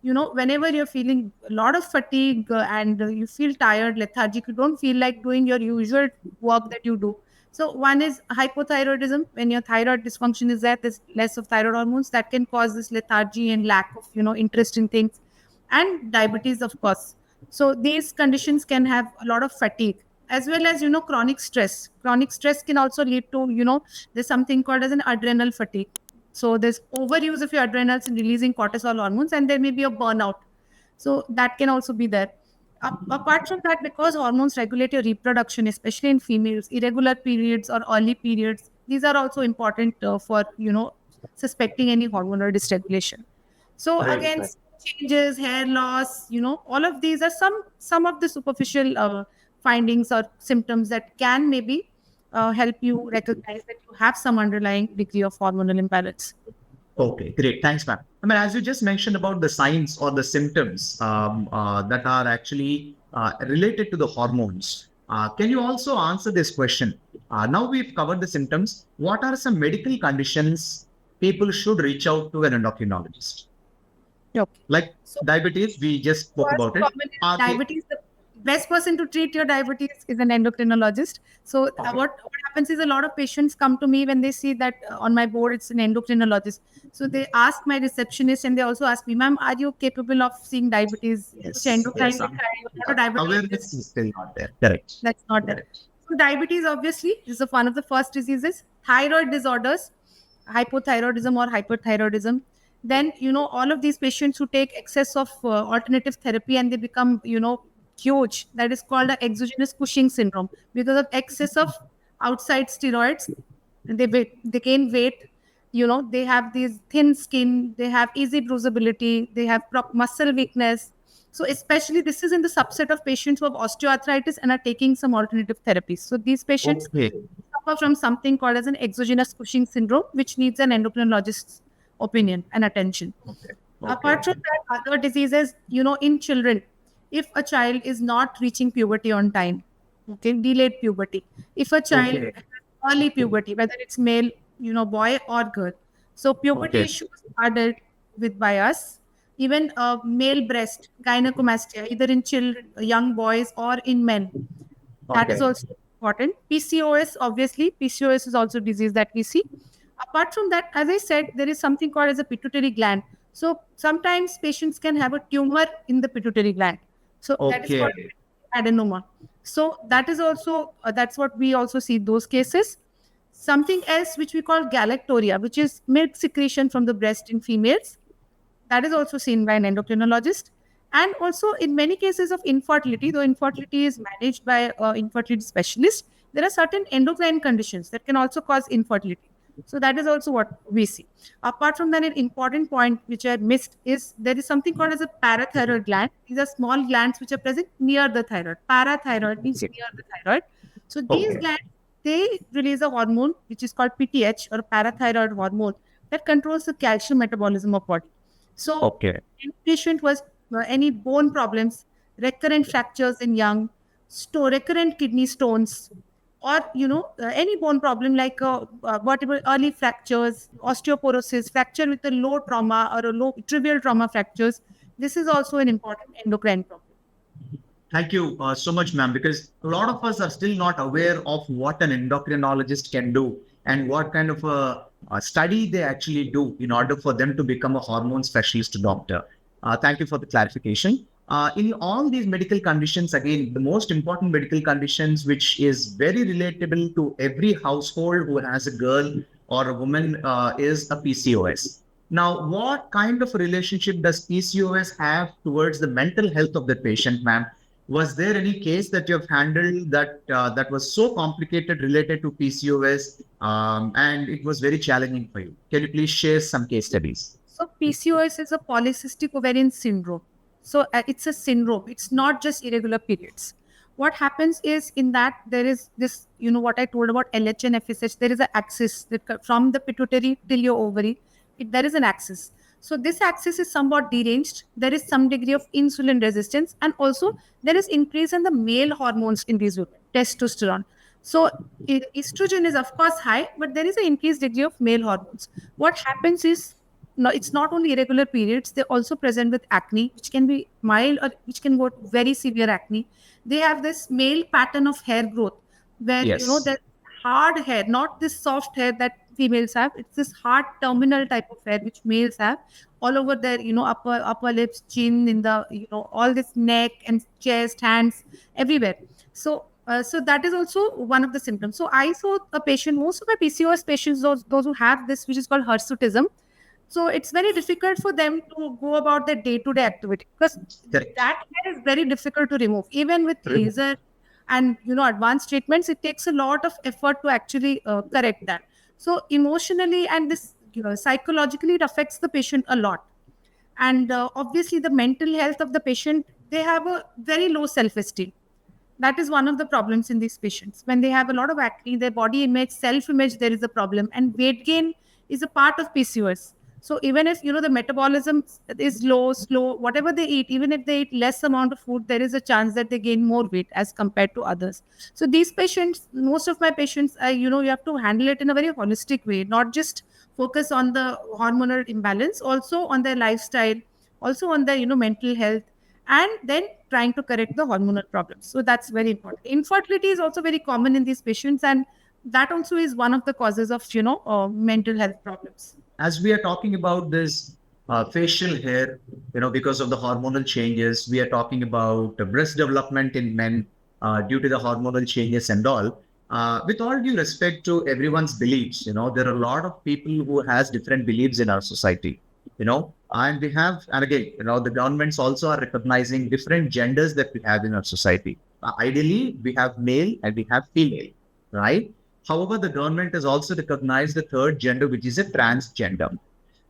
Whenever you're feeling a lot of fatigue, and you feel tired, lethargic, you don't feel like doing your usual work that you do. So one is hypothyroidism. When your thyroid dysfunction is there, there's less of thyroid hormones, that can cause this lethargy and lack of interest in things. And diabetes, of course. So these conditions can have a lot of fatigue, as well as chronic stress. Chronic stress can also lead to there's something called as an adrenal fatigue. So there's overuse of your adrenals in releasing cortisol hormones, and there may be a burnout. So that can also be there. Apart from that, because hormones regulate your reproduction, especially in females, irregular periods or early periods, these are also important for suspecting any hormonal dysregulation. So
Right,
again,
right.
skin changes, hair loss, all of these are some of the superficial findings or symptoms that can maybe help you recognize that you have some underlying degree of hormonal imbalance.
Okay, great. Thanks, ma'am. I mean, as you just mentioned about the signs or the symptoms that are actually related to the hormones, can you also answer this question? Now we've covered the symptoms. What are some medical conditions people should reach out to an endocrinologist?
Okay.
Like
So
diabetes, we just spoke
first
about it.
common is
Are they
diabetes. best person to treat your diabetes is an endocrinologist. So what happens is a lot of patients come to me when they see that on my board it's an endocrinologist. So they ask my receptionist and they also ask me, ma'am, are you capable of seeing diabetes?
Yes,
Which endocrine
yes.
दिखा रही हो? Not a diabetes.
Awareness is still not there. Correct.
That's not there. So diabetes obviously is one of the first diseases. Thyroid disorders, hypothyroidism or hyperthyroidism. Then all of these patients who take excess of alternative therapy and they become huge. That is called the exogenous Cushing syndrome because of excess of outside steroids. They gain weight. They have these thin skin. They have easy bruisability. They have muscle weakness. So especially this is in the subset of patients who have osteoarthritis and are taking some alternative therapies. So these patients
Okay.
suffer from something called as an exogenous Cushing syndrome, which needs an endocrinologist's opinion and attention.
Okay.
Apart from that, other diseases, in children, if a child is not reaching puberty on time, okay, delayed puberty. If a child
Okay.
has early puberty, whether it's male, boy or girl. So puberty
Okay.
issues are dealt with by us. Even male breast gynecomastia, either in children, young boys or in men, that is
Okay.
also important. PCOS, obviously, PCOS is also a disease that we see. Apart from that, as I said, there is something called as a pituitary gland. So sometimes patients can have a tumor in the pituitary gland. So that is called
Okay.
adenoma. So that is also that's what we also see those cases. Something else which we call galactoria, which is milk secretion from the breast in females, that is also seen by an endocrinologist. And also in many cases of infertility, though infertility is managed by infertility specialists, there are certain endocrine conditions that can also cause infertility. So that is also what we see. Apart from that, an important point which I missed is there is something called as a parathyroid gland. These are small glands which are present near the thyroid. Parathyroid means
Okay.
near the thyroid. So these
Okay.
glands, they release a hormone which is called PTH or parathyroid hormone that controls the calcium metabolism of body. So,
Okay.
any patient was any bone problems, recurrent fractures in young, recurrent kidney stones, or any bone problem like whatever early fractures, osteoporosis, fracture with a low trauma or a low trivial trauma fractures. This is also an important endocrine problem.
Thank you so much, ma'am, because a lot of us are still not aware of what an endocrinologist can do and what kind of a study they actually do in order for them to become a hormone specialist doctor. Thank you for the clarification. In all these medical conditions, again, the most important medical conditions, which is very relatable to every household who has a girl or a woman, is a PCOS. Now, what kind of a relationship does PCOS have towards the mental health of the patient, ma'am? Was there any case that you have handled that was so complicated related to PCOS, and it was very challenging for you? Can you please share some case studies?
So PCOS is a polycystic ovarian syndrome. So it's a syndrome. It's not just irregular periods. What happens is in that there is this, what I told about LH and FSH, there is an axis that from the pituitary till your ovary, there is an axis. So this axis is somewhat deranged. There is some degree of insulin resistance, and also there is increase in the male hormones in these women, testosterone. So estrogen is of course high, but there is an increased degree of male hormones. What happens is no, it's not only irregular periods, they also present with acne, which can be mild or which can go to very severe acne. They have this male pattern of hair growth where
Yes.
the hard hair, not this soft hair that females have. It's this hard terminal type of hair which males have all over their upper lips, chin, in the all this neck and chest, hands, everywhere. So that is also one of the symptoms. So I saw a patient, most of my PCOS patients, those who have this, which is called hirsutism. So it's very difficult for them to go about their day-to-day activity because
Correct.
that hair is very difficult to remove. Even with laser and advanced treatments, it takes a lot of effort to actually correct that. So emotionally and this psychologically, it affects the patient a lot. And obviously, the mental health of the patient, they have a very low self-esteem. That is one of the problems in these patients. When they have a lot of acne, their body image, self-image, there is a problem, and weight gain is a part of PCOS. So even if the metabolism is low, slow, whatever they eat, even if they eat less amount of food, there is a chance that they gain more weight as compared to others. So these patients, most of my patients, you have to handle it in a very holistic way, not just focus on the hormonal imbalance, also on their lifestyle, also on their mental health, and then trying to correct the hormonal problems. So that's very important. Infertility is also very common in these patients, and that also is one of the causes of mental health problems.
As we are talking about this facial hair, because of the hormonal changes, we are talking about the breast development in men due to the hormonal changes and all. With all due respect to everyone's beliefs, there are a lot of people who has different beliefs in our society, and we have, and again, the governments also are recognizing different genders that we have in our society. Ideally, we have male and we have female, right? However, the government has also recognized the third gender, which is a transgender,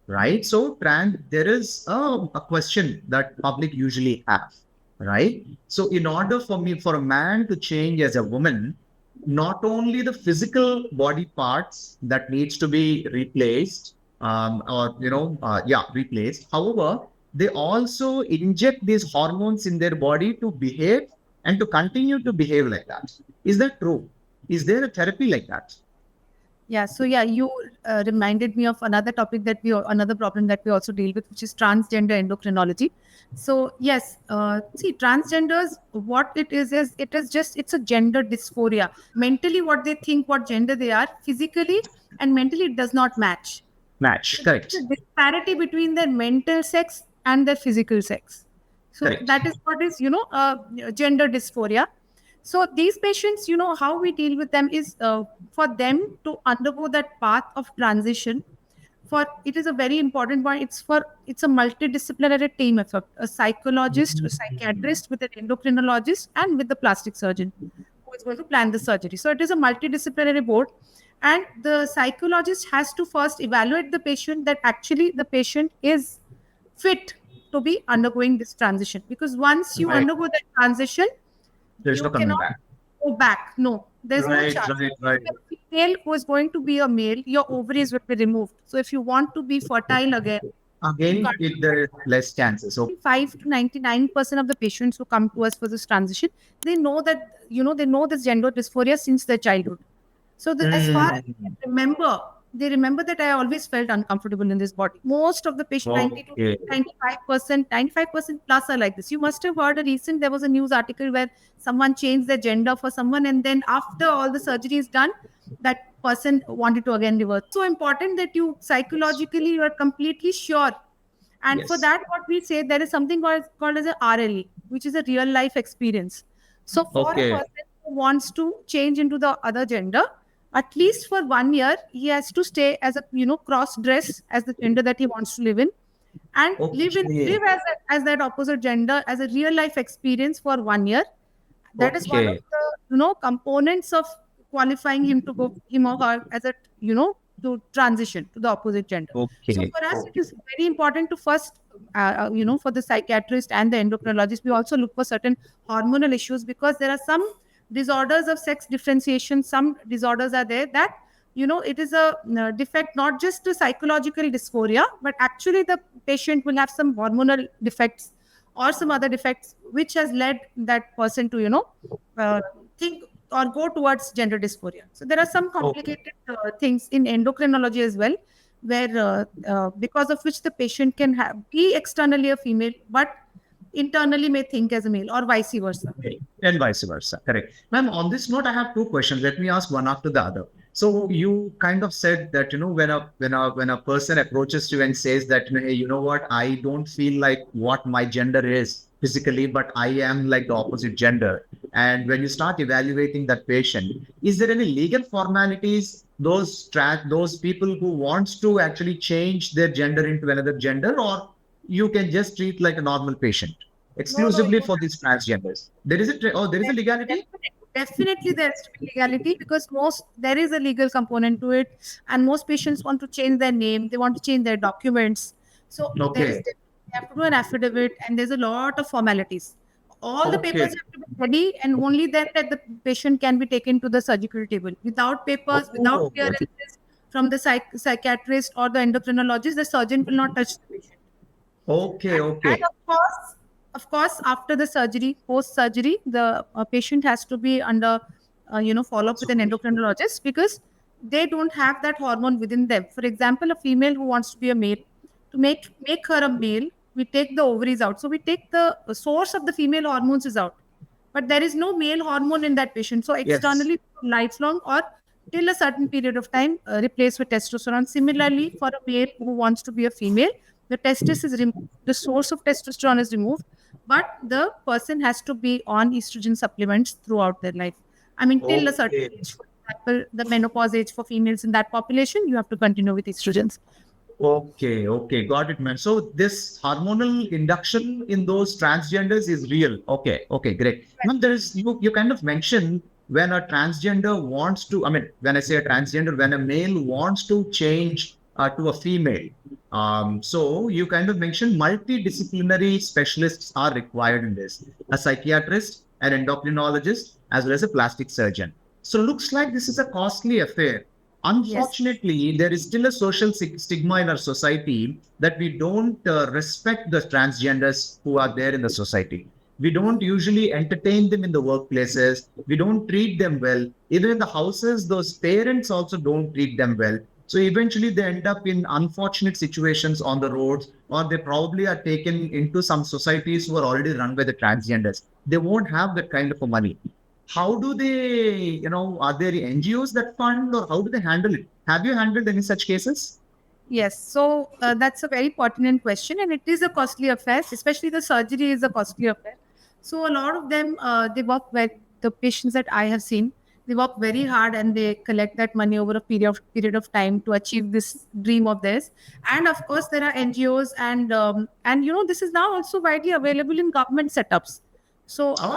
right? So, there is a question that public usually have, right? So, in order for a man to change as a woman, not only the physical body parts that needs to be replaced, replaced. However, they also inject these hormones in their body to behave and to continue to behave like that. Is that true? Is there a therapy like that?
Yeah, so yeah, you reminded me of another another problem that we also deal with, which is transgender endocrinology. So yes, see, transgenders, what it is it's a gender dysphoria. Mentally, what they think, what gender they are, physically and mentally, it does not match.
Match,
So
correct.
there's a disparity between their mental sex and their physical sex. So
Correct.
that is what is, gender dysphoria. So these patients, how we deal with them is for them to undergo that path of transition. For it is a very important point. It's a multidisciplinary team effort. A psychologist, a psychiatrist with an endocrinologist, and with the plastic surgeon who is going to plan the surgery. So it is a multidisciplinary board, and the psychologist has to first evaluate the patient that actually the patient is fit to be undergoing this transition. Because once you
Right.
undergo that transition,
There's
you
no coming
cannot
back.
go back. No, there's no
Right,
chance.
right, right.
If you're a female who is going to be a male, your ovaries will be removed. So if you want to be fertile again, you
Again,
can't.
there is less chances. So,
5 to 99% of the patients who come to us for this transition, they know that, they know this gender dysphoria since their childhood. So as far as they remember that I always felt uncomfortable in this body. Most of the patients, 90 to
okay.
95% plus are like this. You must have heard there was a news article where someone changed their gender for someone, and then after all the surgery is done, that person wanted to again revert. So important that you are completely sure. And for
Yes.
that, what we say, there is something called as a RLE, which is a real life experience. So for a
Okay.
person who wants to change into the other gender, at least for 1 year, he has to stay as a cross dress as the gender that he wants to live in, and
Okay.
live as that opposite gender as a real life experience for 1 year. That is one of
Okay.
the components of qualifying him or her as a to transition to the opposite gender. So
Okay.
for us, it is very important to first, for the psychiatrist and the endocrinologist, we also look for certain hormonal issues, because there are some disorders of sex differentiation. Some disorders are there that it is a defect, not just a psychological dysphoria, but actually the patient will have some hormonal defects or some other defects, which has led that person to think or go towards gender dysphoria. So there are some complicated things in endocrinology as well, where because of which the patient can be externally a female, but internally may think as a male, or vice versa.
Okay. And vice versa. Correct. Ma'am, on this note, I have two questions. Let me ask one after the other. So you kind of said that, when a person approaches you and says that, hey, you know what, I don't feel like what my gender is physically, but I am like the opposite gender. And when you start evaluating that patient, is there any legal formalities those people who wants to actually change their gender into another gender, or you can just treat like a normal patient exclusively
you
for these transgenders? There is a legality?
Definitely there has to be legality, because there is a legal component to it, and most patients want to change their name, they want to change their documents. So
Okay.
they have to do an affidavit, and there's a lot of formalities. All the
Okay.
papers have to be ready, and only then that the patient can be taken to the surgical table. Without papers, without
Oh,
clearances from the psychiatrist or the endocrinologist, the surgeon will not touch the patient.
okay.
And of course, after the surgery, post surgery, the patient has to be under, follow up with an endocrinologist, because they don't have that hormone within them. For example, a female who wants to be a male, to make her a male, we take the ovaries out. So we take the source of the female hormones is out, but there is no male hormone in that patient. So
Yes.
externally, lifelong or till a certain period of time, replaced with testosterone. Similarly, for a male who wants to be a female, the testis is removed, the source of testosterone is removed, but the person has to be on estrogen supplements throughout their life. I mean, till a certain
Okay.
age. For example, the menopause age for females in that population, you have to continue with estrogens.
Okay, got it, man. So this hormonal induction in those transgenders is real. Okay, great. Ma'am, there is you kind of mentioned when a transgender wants to, I mean, when I say a transgender, when a male wants to change to a female. So you kind of mentioned multidisciplinary specialists are required in this, a psychiatrist, an endocrinologist, as well as a plastic surgeon. So looks like this is a costly affair. Unfortunately, there is still a social stigma in our society that we don't respect the transgenders who are there in the society. We don't usually entertain them in the workplaces. We don't treat them well. Even in the houses, those parents also don't treat them well. So eventually they end up in unfortunate situations on the roads, or they probably are taken into some societies who are already run by the transgenders. They won't have that kind of a money. How do they, are there NGOs that fund, or how do they handle it? Have you handled any such cases?
Yes, so that's a very pertinent question, and it is a costly affair, especially the surgery is a costly affair. So a lot of them, they work with the patients that I have seen, they work very hard and they collect that money over a period of time to achieve this dream of theirs. And of course, there are NGOs, and this is now also widely available in government setups. So
Oh,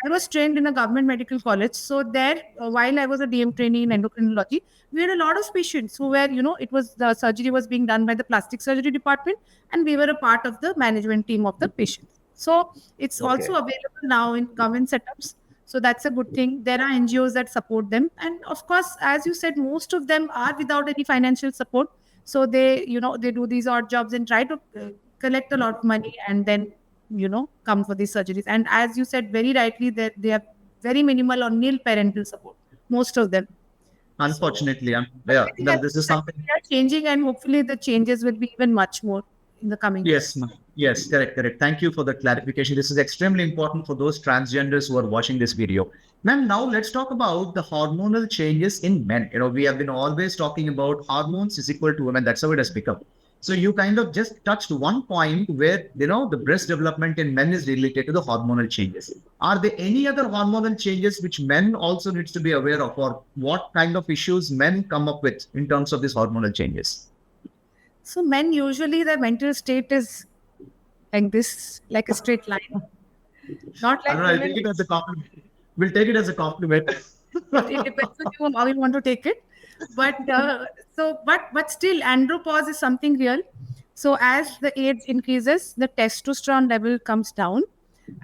I was trained in a government medical college. So there, while I was a DM trainee in endocrinology, we had a lot of patients who were, it was the surgery was being done by the plastic surgery department, and we were a part of the management team of the patient. So it's
okay.
also available now in government setups. So that's a good thing. There are NGOs that support them, and of course, as you said, most of them are without any financial support. So they do these odd jobs and try to collect a lot of money, and then come for these surgeries. And as you said very rightly, that they have very minimal or nil parental support, most of them. So
Unfortunately,
but
yeah,
I think
well, this is something.
they are changing, and hopefully the changes will be even much more in the coming
Yes,
years.
ma'am. Yes, correct. Thank you for the clarification. This is extremely important for those transgenders who are watching this video. Ma'am, now let's talk about the hormonal changes in men. We have been always talking about hormones is equal to women. That's how it has become. So you kind of just touched one point where, the breast development in men is related to the hormonal changes. Are there any other hormonal changes which men also needs to be aware of, or what kind of issues men come up with in terms of these hormonal changes?
So men usually their mental state is like this, like a straight line, not
I don't
like
know, I'll
women.
take it as a compliment. We'll take it as a compliment.
It depends on you how you want to take it. But but still, andropause is something real. So as the age increases, the testosterone level comes down,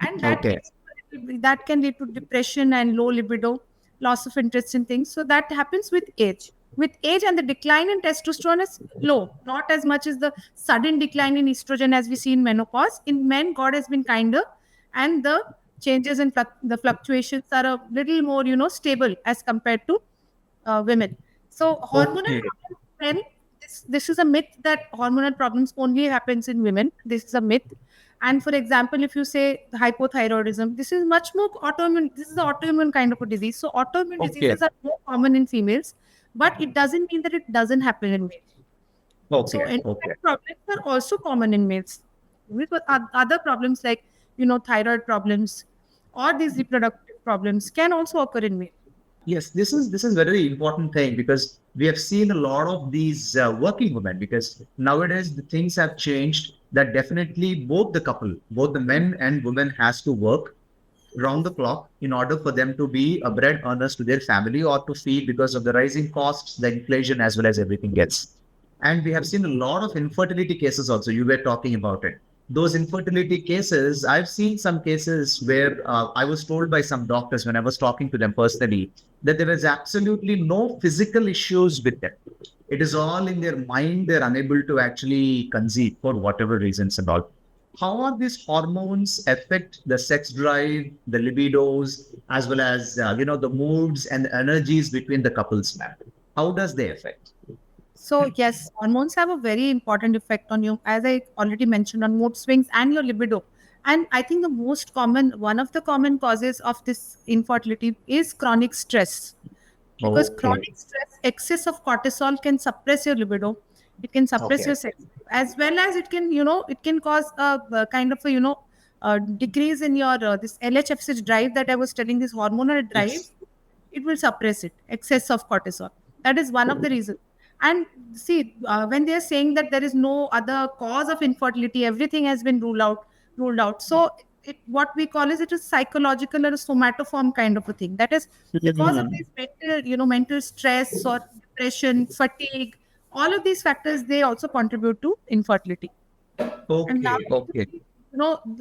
and
Okay.
that can lead to depression and low libido, loss of interest in things. So that happens with age. With age, and the decline in testosterone is low, not as much as the sudden decline in estrogen as we see in menopause. In men, God has been kinder, and the changes in the fluctuations are a little more, stable as compared to women. So hormonal
Okay.
problems, men, this is a myth that hormonal problems only happens in women. This is a myth. And for example, if you say hypothyroidism, this is much more autoimmune. This is the autoimmune kind of a disease. So autoimmune
Okay.
diseases are more common in females, but it doesn't mean that it doesn't happen in males. So
Okay. Okay.
endocrine problems are also common in males. With other problems like thyroid problems or these reproductive problems can also occur in males.
Yes, this is very important thing, because we have seen a lot of these working women, because nowadays the things have changed, that definitely both the couple, both the men and women, has to work round the clock in order for them to be a bread earners to their family, or to feed, because of the rising costs, the inflation, as well as everything else. And we have seen a lot of infertility cases also. You were talking about it. Those infertility cases, I've seen some cases where I was told by some doctors when I was talking to them personally that there is absolutely no physical issues with them. It is all in their mind. They're unable to actually conceive for whatever reasons and all. How are these hormones affect the sex drive, the libidos, as well as the moods and the energies between the couples, ma'am? How does they affect?
So yes, hormones have a very important effect on you, as I already mentioned, on mood swings and your libido. And I think the most common, one of the common causes of this infertility is chronic stress. Because
Okay.
chronic stress, excess of cortisol can suppress your libido. It can suppress
Okay.
your sex, as well as it can, it can cause a kind of a, decrease in your this LHFSH drive that I was telling. This hormonal drive,
Yes.
it will suppress it. Excess of cortisol. That is one of the reasons. And see, when they are saying that there is no other cause of infertility, everything has been ruled out. So what we call is, it is psychological or a somatoform kind of a thing. That is because of
Mhm.
these mental, mental stress or depression, fatigue. All of these factors, they also contribute to infertility. And now,
Okay. Okay.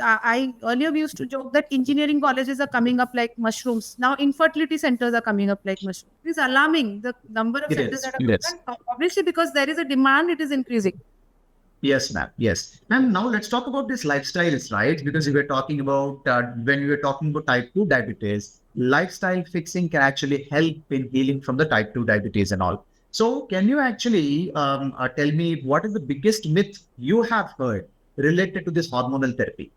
I earlier we used to joke that engineering colleges are coming up like mushrooms. Now, infertility centers are coming up like mushrooms. It is alarming, the number of
It
centers
is.
that are
It is.
coming. And obviously, because there is a demand, it is increasing.
Yes, ma'am. Yes. And now let's talk about this lifestyles, right? Because we were talking about when we were talking about type 2 diabetes, lifestyle fixing can actually help in healing from the type 2 diabetes and all. So, can you actually tell me what is the biggest myth you have heard related to this hormonal therapy?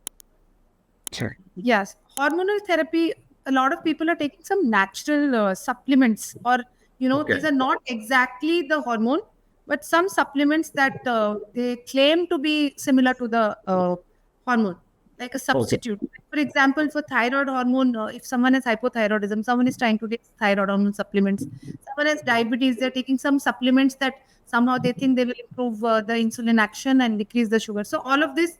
Sure. Yes, hormonal therapy. A lot of people are taking some natural supplements, or these
Okay.
are not exactly the hormone, but some supplements that they claim to be similar to the hormone, like a
Okay.
substitute. For example, for thyroid hormone, if someone has hypothyroidism, someone is trying to take thyroid hormone supplements. Someone has diabetes, they're taking some supplements that somehow they think they will improve the insulin action and decrease the sugar. So all of this,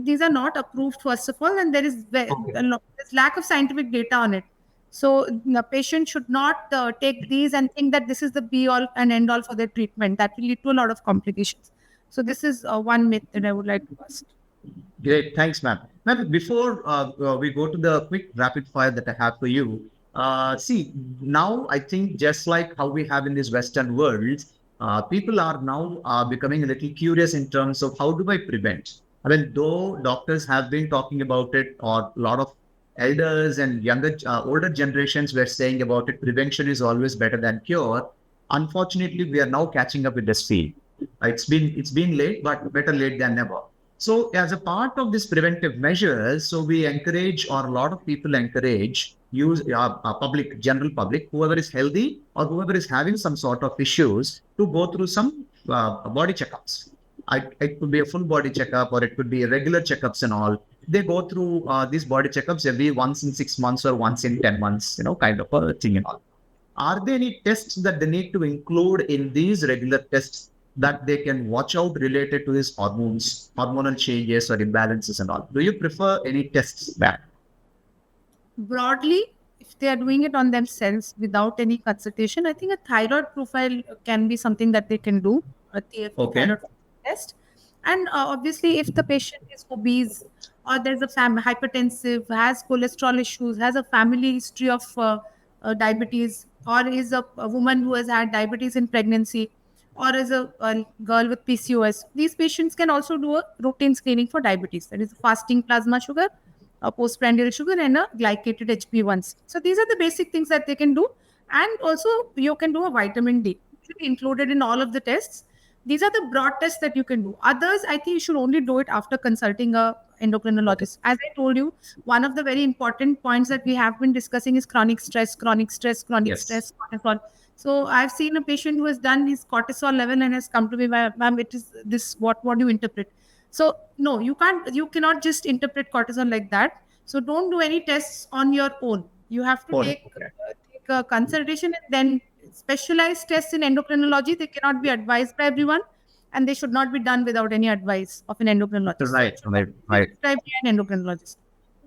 these are not approved, first of all, and there is
Okay.
there's lack of scientific data on it. So the patient should not take these and think that this is the be all and end all for their treatment. That will lead to a lot of complications. So this is one myth that I would like to bust.
Great, thanks, ma'am. Ma'am, before we go to the quick rapid fire that I have for you, see, now I think just like how we have in this Western world, people are now becoming a little curious in terms of how do I prevent? I mean, though doctors have been talking about it, or a lot of elders and younger, older generations were saying about it, prevention is always better than cure. Unfortunately, we are now catching up with this field. It's been late, but better late than never. So, as a part of this preventive measures, so we encourage, or a lot of people encourage, use public, general public, whoever is healthy or whoever is having some sort of issues, to go through some body checkups. It could be a full body checkup, or it could be regular checkups and all. They go through these body checkups every once in 6 months or once in 10 months, kind of a thing and all. Are there any tests that they need to include in these regular tests that they can watch out related to these hormones, hormonal changes or imbalances and all? Do you prefer any tests back?
Broadly, if they are doing it on themselves without any consultation, I think a thyroid profile can be something that they can do, a TFT
Okay.
thyroid test. And obviously, if the patient is obese, or there's a hypertensive, has cholesterol issues, has a family history of diabetes, or is a woman who has had diabetes in pregnancy, or is a girl with PCOS, these patients can also do a routine screening for diabetes. That is fasting plasma sugar, a postprandial sugar, and a glycated HB1C. So these are the basic things that they can do. And also you can do a vitamin D, should be included in all of the tests. These are the broad tests that you can do. Others, I think you should only do it after consulting a
Okay.
endocrinologist. As I told you, one of the very important points that we have been discussing is chronic stress, chronic stress, chronic
Yes.
stress, cortisol. So I've seen a patient who has done his cortisol level and has come to me, ma'am, it is this, what do you interpret? So no, you cannot just interpret cortisol like that. So don't do any tests on your own. You have to
Okay.
take a consultation, and then specialized tests in endocrinology, they cannot be advised by everyone, and they should not be done without any advice of an endocrinologist. So
Right,
it should
right,
be
right,
prescribed by an endocrinologist.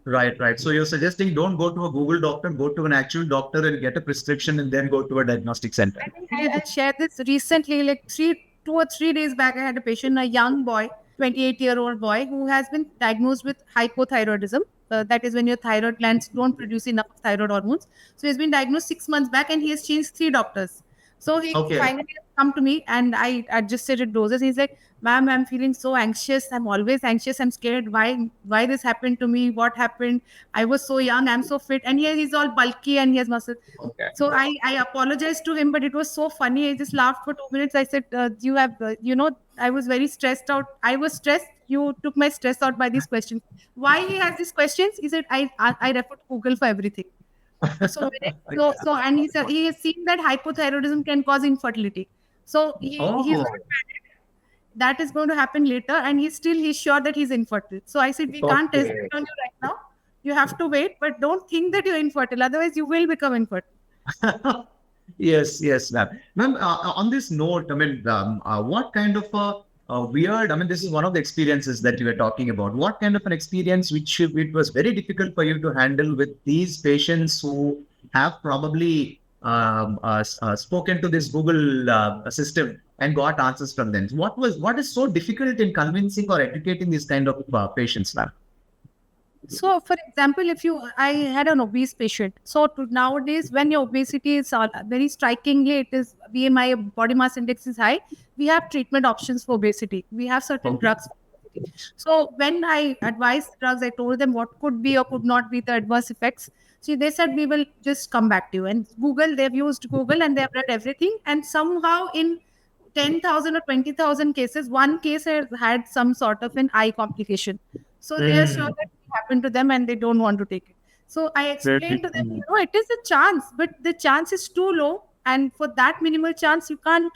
right, right. So you're suggesting don't go to a Google doctor, go to an actual doctor and get a prescription and then go to a diagnostic center.
I think I shared this recently, like 2 or 3 days back. I had a patient, a young boy, 28-year-old boy, who has been diagnosed with hypothyroidism. That is when your thyroid glands don't produce enough thyroid hormones. So he's been diagnosed 6 months back, and he has changed 3 doctors. So he
Okay.
finally has come to me, and I adjusted doses. He's like, ma'am, I'm feeling so anxious. I'm always anxious. I'm scared. Why this happened to me? What happened? I was so young. I'm so fit. And he's all bulky and he has muscles.
Okay.
So I apologized to him, but it was so funny. I just laughed for 2 minutes. I said, you have, I was very stressed out. I was stressed. You took my stress out by these questions. Why he has these questions? He said, I refer to Google for everything. And he said he has seen that hypothyroidism can cause infertility. So he's
Oh,
that is going to happen later, and he's sure that he's infertile. So I said, we can't test
okay.
it on you right now. You have to wait, but don't think that you're infertile. Otherwise, you will become infertile.
Yes, yes, ma'am. Ma'am, on this note, I mean, what kind of weird, I mean, this is one of the experiences that you were talking about. What kind of an experience which it was very difficult for you to handle with these patients who have probably spoken to this Google system and got answers from them? What is so difficult in convincing or educating these kind of patients, ma'am?
So, for example, I had an obese patient. So nowadays, when your obesity is very strikingly, it is BMI, body mass index is high. We have treatment options for obesity. We have certain
Okay.
drugs. So when I advised drugs, I told them what could be or could not be the adverse effects. So they said we will just come back to you. And Google, they've used Google and they've read everything. And somehow in 10,000 or 20,000 cases, one case has had some sort of an eye complication. So they are sure
Mm.
that it happened to them and they don't want to take it. So I
Very
explained to them,
true.
it is a chance, but the chance is too low. And for that minimal chance, you can't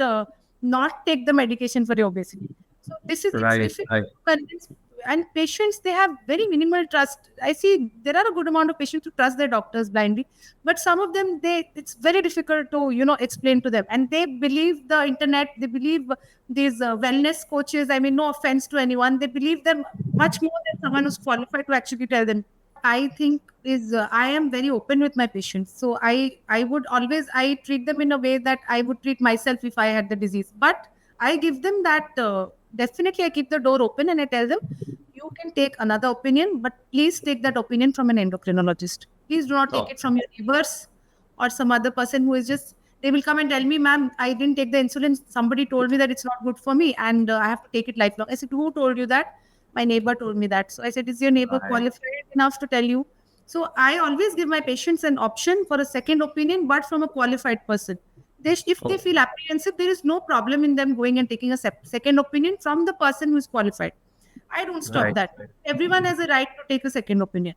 not take the medication for your obesity. So it's
Right,
difficult
right.
to convince. And patients, they have very minimal trust. I see there are a good amount of patients who trust their doctors blindly, but some of them, it's very difficult to explain to them, and they believe the internet. They believe these wellness coaches. I mean, no offense to anyone, they believe them much more than someone who's qualified to actually tell them. I think is I am very open with my patients. So I would always, I treat them in a way that I would treat myself if I had the disease. But I give them that definitely I keep the door open and I tell them you can take another opinion, but please take that opinion from an endocrinologist. Please do not take
Oh,
it from your neighbors or some other person who is just, they will come and tell me, ma'am, I didn't take the insulin. Somebody told me that it's not good for me and I have to take it lifelong. I said, who told you that? My neighbor told me that. So I said, is your neighbor
right.
qualified enough to tell you? So I always give my patients an option for a second opinion, but from a qualified person. If they
Oh,
feel apprehensive, there is no problem in them going and taking a second opinion from the person who is qualified. I don't stop
right,
that. Everyone has a right to take a second opinion,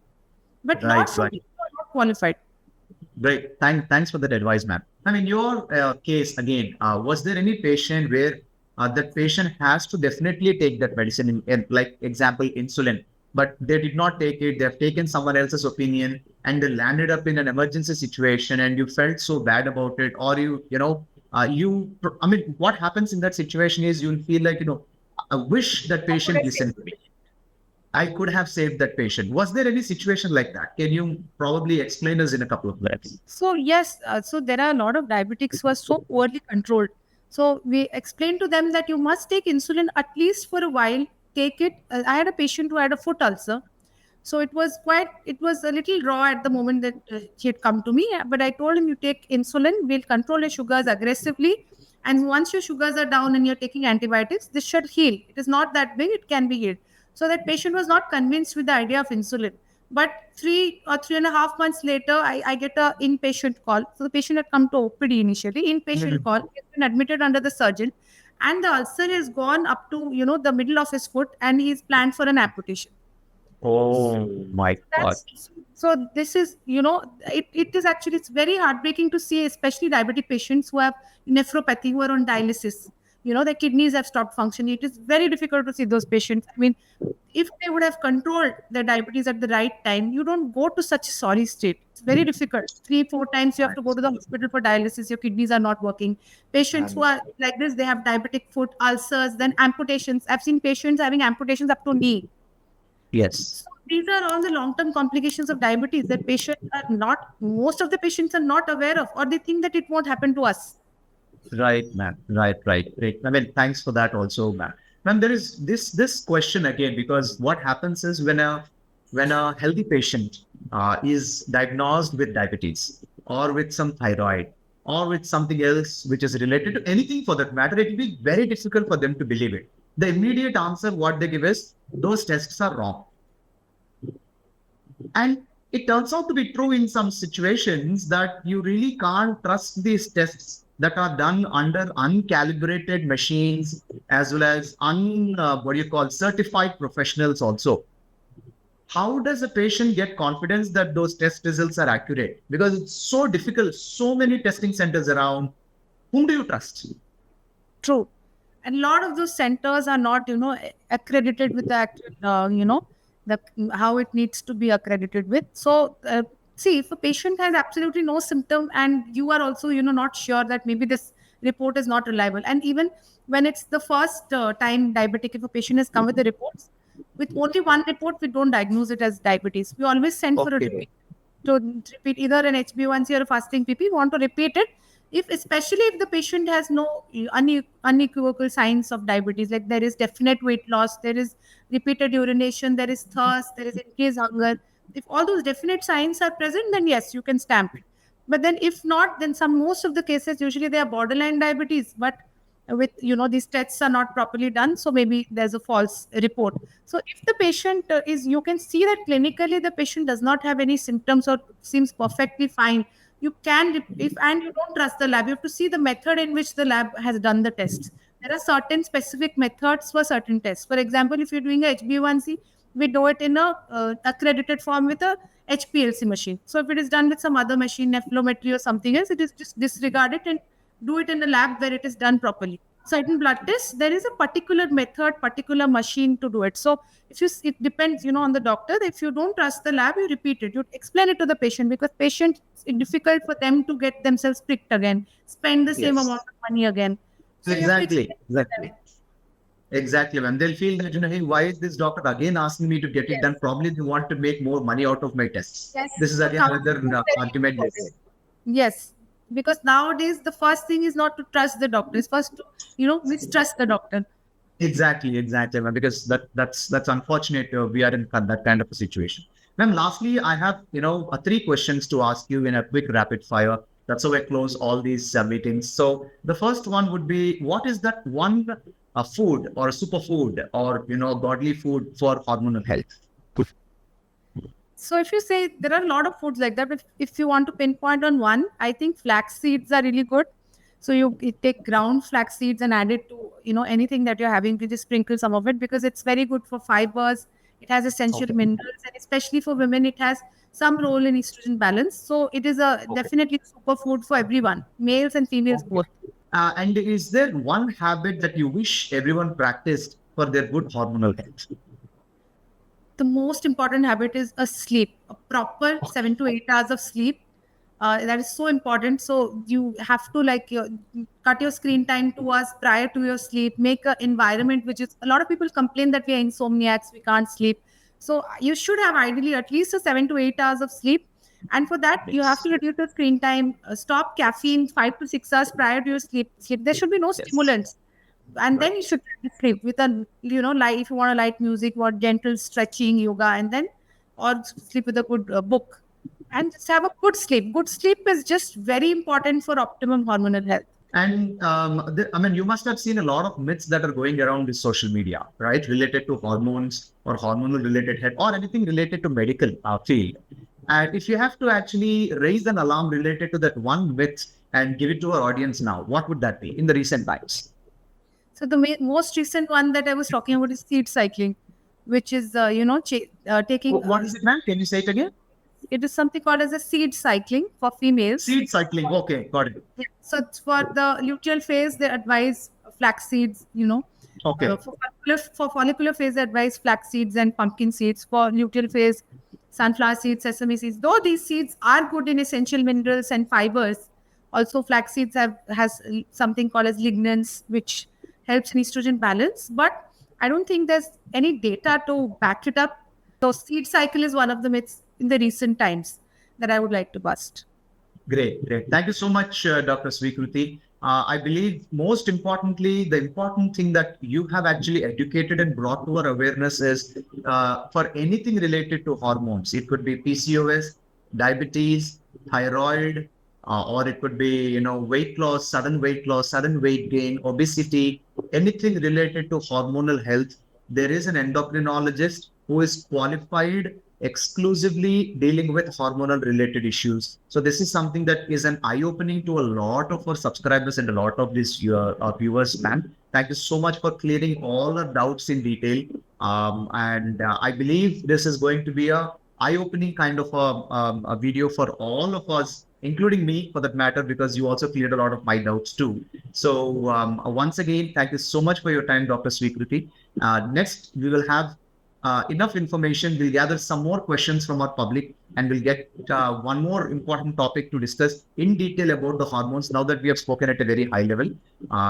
but not
right,
from
right.
people who are not qualified.
Great. Thanks for that advice, ma'am. In your case, again, was there any patient where that patient has to definitely take that medicine, like example, insulin, but they did not take it, they have taken someone else's opinion, and they landed up in an emergency situation, and you felt so bad about it, or I mean, what happens in that situation is you'll feel like, I wish that
How could
patient
I say?
listened to me. I could have saved that patient. Was there any situation like that? Can you probably explain us in a couple of minutes?
So yes, so there are a lot of diabetics who are so poorly controlled. So we explain to them that you must take insulin at least for a while. Take it. I had a patient who had a foot ulcer. So it was a little raw at the moment that he had come to me. But I told him, you take insulin, we'll control your sugars aggressively. And once your sugars are down and you're taking antibiotics, this should heal. It is not that big, it can be healed. So that patient was not convinced with the idea of insulin. But 3 or 3.5 months later, I get a inpatient call. So the patient had come to OPD initially, inpatient
Mhm.
call. He's been admitted under the surgeon. And the ulcer has gone up to, the middle of his foot and he's planned for an amputation.
Oh my God.
That's so this is, it is actually, it's very heartbreaking to see, especially diabetic patients who have nephropathy, who are on dialysis. Their kidneys have stopped functioning. It is very difficult to see those patients. I mean, if they would have controlled their diabetes at the right time, you don't go to such a sorry state. It's very difficult. 3, 4 times you have to go to the hospital for dialysis. Your kidneys are not working. Patients who are like this, they have diabetic foot ulcers, then amputations. I've seen patients having amputations up to knee.
Yes.
So these are all the long-term complications of diabetes that most of the patients are not aware of, or they think that it won't happen to us.
Right, ma'am. Right, right. Great. I mean, thanks for that also, ma'am. Ma'am, there is this question again, because what happens is when a healthy patient is diagnosed with diabetes or with some thyroid or with something else which is related to anything for that matter, it will be very difficult for them to believe it. the immediate answer what they give is those tests are wrong. And it turns out to be true in some situations that you really can't trust these tests that are done under uncalibrated machines as well as certified professionals also. How does a patient get confidence that those test results are accurate? Because it's so difficult, so many testing centers around. Whom do you trust?
True. And a lot of those centers are not, accredited with the actual, the how it needs to be accredited with. So, see, if a patient has absolutely no symptom and you are also, not sure that maybe this report is not reliable. And even when it's the first time diabetic, if a patient has come with the reports, with only one report, we don't diagnose it as diabetes. We always send for a
Okay.
repeat. To repeat either an HbA1c or a fasting PP, we want to repeat it if, especially if the patient has no unequivocal signs of diabetes, like there is definite weight loss, there is repeated urination, there is thirst, there is increased hunger. If all those definite signs are present, then yes, you can stamp it. But then if not, then most of the cases, usually they are borderline diabetes, but with, these tests are not properly done, so maybe there's a false report. So if the patient you can see that clinically the patient does not have any symptoms or seems perfectly fine, you can, if and you don't trust the lab, you have to see the method in which the lab has done the tests. There are certain specific methods for certain tests. For example, if you're doing a HbA1c, we do it in a accredited form with a HPLC machine. So if it is done with some other machine, nephrometry or something else, it is just disregard it and do it in a lab where it is done properly. Certain blood tests, there is a particular method, particular machine to do it. So if you, it depends, on the doctor. If you don't trust the lab, you repeat it. You explain it to the patient, because patients, it's difficult for them to get themselves pricked again, spend the same
Yes.
amount of money again. So you have to
Exactly.
explain
Exactly.
them.
Exactly. When they'll feel that, hey, why is this doctor again asking me to get it
Yes.
done? Probably they want to make more money out of my tests.
Yes.
This is
So
again another
counseling is very
argument.
important. Yes, because nowadays the first thing is not to trust the doctor. It's first to, mistrust the doctor.
Exactly, ma'am, because that's unfortunate. We are in that kind of a situation. Ma'am, lastly, I have three questions to ask you in a quick rapid fire. That's how I close all these meetings. So the first one would be, what is that one food or a superfood or godly food for hormonal health?
So if you say there are a lot of foods like that, but if you want to pinpoint on one, I think flax seeds are really good. So you take ground flax seeds and add it to anything that you're having. You just sprinkle some of it, because it's very good for fibers. It has essential
Okay.
minerals, and especially for women, it has some role in estrogen balance. So it is a
Okay.
definitely superfood for everyone, males and females
Okay.
both.
And is there one habit that you wish everyone practiced for their good hormonal health?
The most important habit is a sleep, a proper 7 to 8 hours of sleep. That is so important. So you have to cut your screen time 2 hours prior to your sleep. Make an environment which is, a lot of people complain that we are insomniacs, we can't sleep. So you should have ideally at least a 7 to 8 hours of sleep. And for that, you have
Yes.
to reduce your screen time. Stop caffeine 5 to 6 hours prior to your sleep. There should be no
Yes.
stimulants, and then
Right.
you should sleep with a, light, if you want a light music or gentle stretching yoga, and then, or sleep with a good book, and just have a good sleep is just very important for optimum hormonal health.
And I mean, you must have seen a lot of myths that are going around with social media, right? Related to hormones or hormonal related health or anything related to medical field. And if you have to actually raise an alarm related to that one myth and give it to our audience now, what would that be in the recent times?
So the most recent one that I was talking about is seed cycling, which is taking
What is it, ma'am? Can you say it again?
it is something called as a seed cycling for females.
Seed cycling. Okay, got it.
Yeah. So it's for the luteal phase, they advise flax seeds,
Okay.
For follicular phase, they advise flax seeds and pumpkin seeds. For luteal phase, sunflower seeds, sesame seeds. Though these seeds are good in essential minerals and fibers, also flax seeds has something called as lignans, which helps in estrogen balance. But I don't think there's any data to back it up. So seed cycle is one of the myths in the recent times that I would like to bust.
Great, great. Thank you so much, Dr. Svikruti. I believe most importantly, the important thing that you have actually educated and brought to our awareness is for anything related to hormones. It could be PCOS, diabetes, thyroid, or it could be, weight loss, sudden weight gain, obesity, anything related to hormonal health. There is an endocrinologist who is qualified exclusively dealing with hormonal related issues. So this is something that is an eye-opening to a lot of our subscribers and a lot of these viewers, ma'am. Thank you so much for clearing all our doubts in detail. And I believe this is going to be a eye-opening kind of a video for all of us, including me for that matter, because you also cleared a lot of my doubts too. So once again, thank you so much for your time, Dr. Sweekruti. Next, we will have enough information. We'll gather some more questions from our public, and we'll get one more important topic to discuss in detail about the hormones now that we have spoken at a very high level.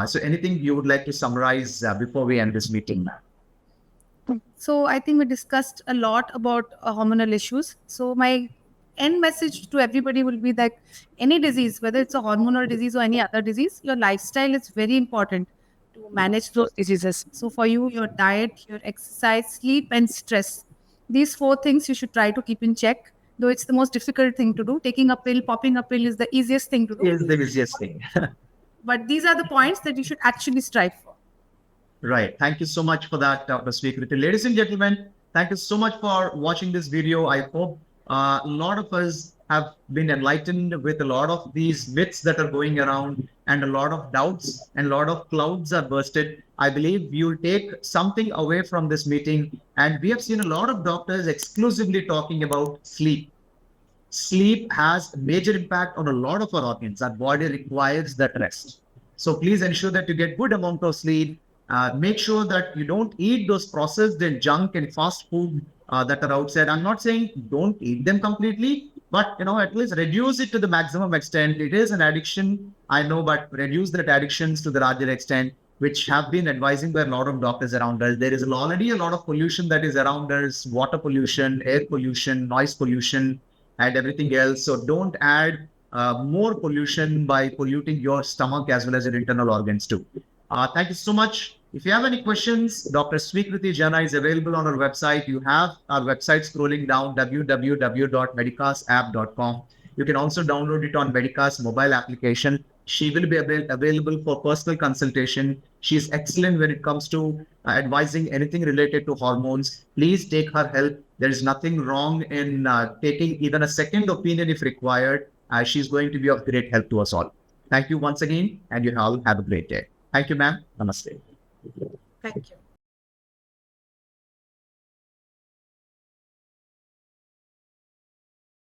So anything you would like to summarize before we end this meeting, ma'am?
So I think we discussed a lot about hormonal issues. So my end message to everybody will be that any disease, whether it's a hormonal disease or any other disease, your lifestyle is very important to manage those diseases. So for you, your diet, your exercise, sleep, and stress, these 4 things you should try to keep in check. Though it's the most difficult thing to do. Taking a pill, popping a pill is the easiest thing to do.
Is the easiest thing.
But these are the points that you should actually strive for.
Right. Thank you so much for that, Dr. Sweekruti. Ladies and gentlemen, thank you so much for watching this video. I hope a lot of us have been enlightened with a lot of these myths that are going around, and a lot of doubts and a lot of clouds are bursted. I believe you'll take something away from this meeting. And we have seen a lot of doctors exclusively talking about sleep. Sleep has a major impact on a lot of our organs. Our body requires that rest. So please ensure that you get good amount of sleep. Make sure that you don't eat those processed and junk and fast food that are outside. I'm not saying don't eat them completely, but at least reduce it to the maximum extent. It is an addiction, I know, but reduce that addictions to the larger extent, which have been advising by a lot of doctors around us. There is already a lot of pollution that is around us: water pollution, air pollution, noise pollution, and everything else. So don't add more pollution by polluting your stomach as well as your internal organs too. Thank you so much. If you have any questions, Dr. Sweekruti Jana is available on our website. You have our website scrolling down, www.medicasapp.com. You can also download it on Medicas mobile application. She will be available for personal consultation. She's excellent when it comes to advising anything related to hormones. Please take her help. There is nothing wrong in taking even a second opinion if required. She's going to be of great help to us all. Thank you once again, and you all have a great day. Thank you, ma'am. Namaste.
Thank you.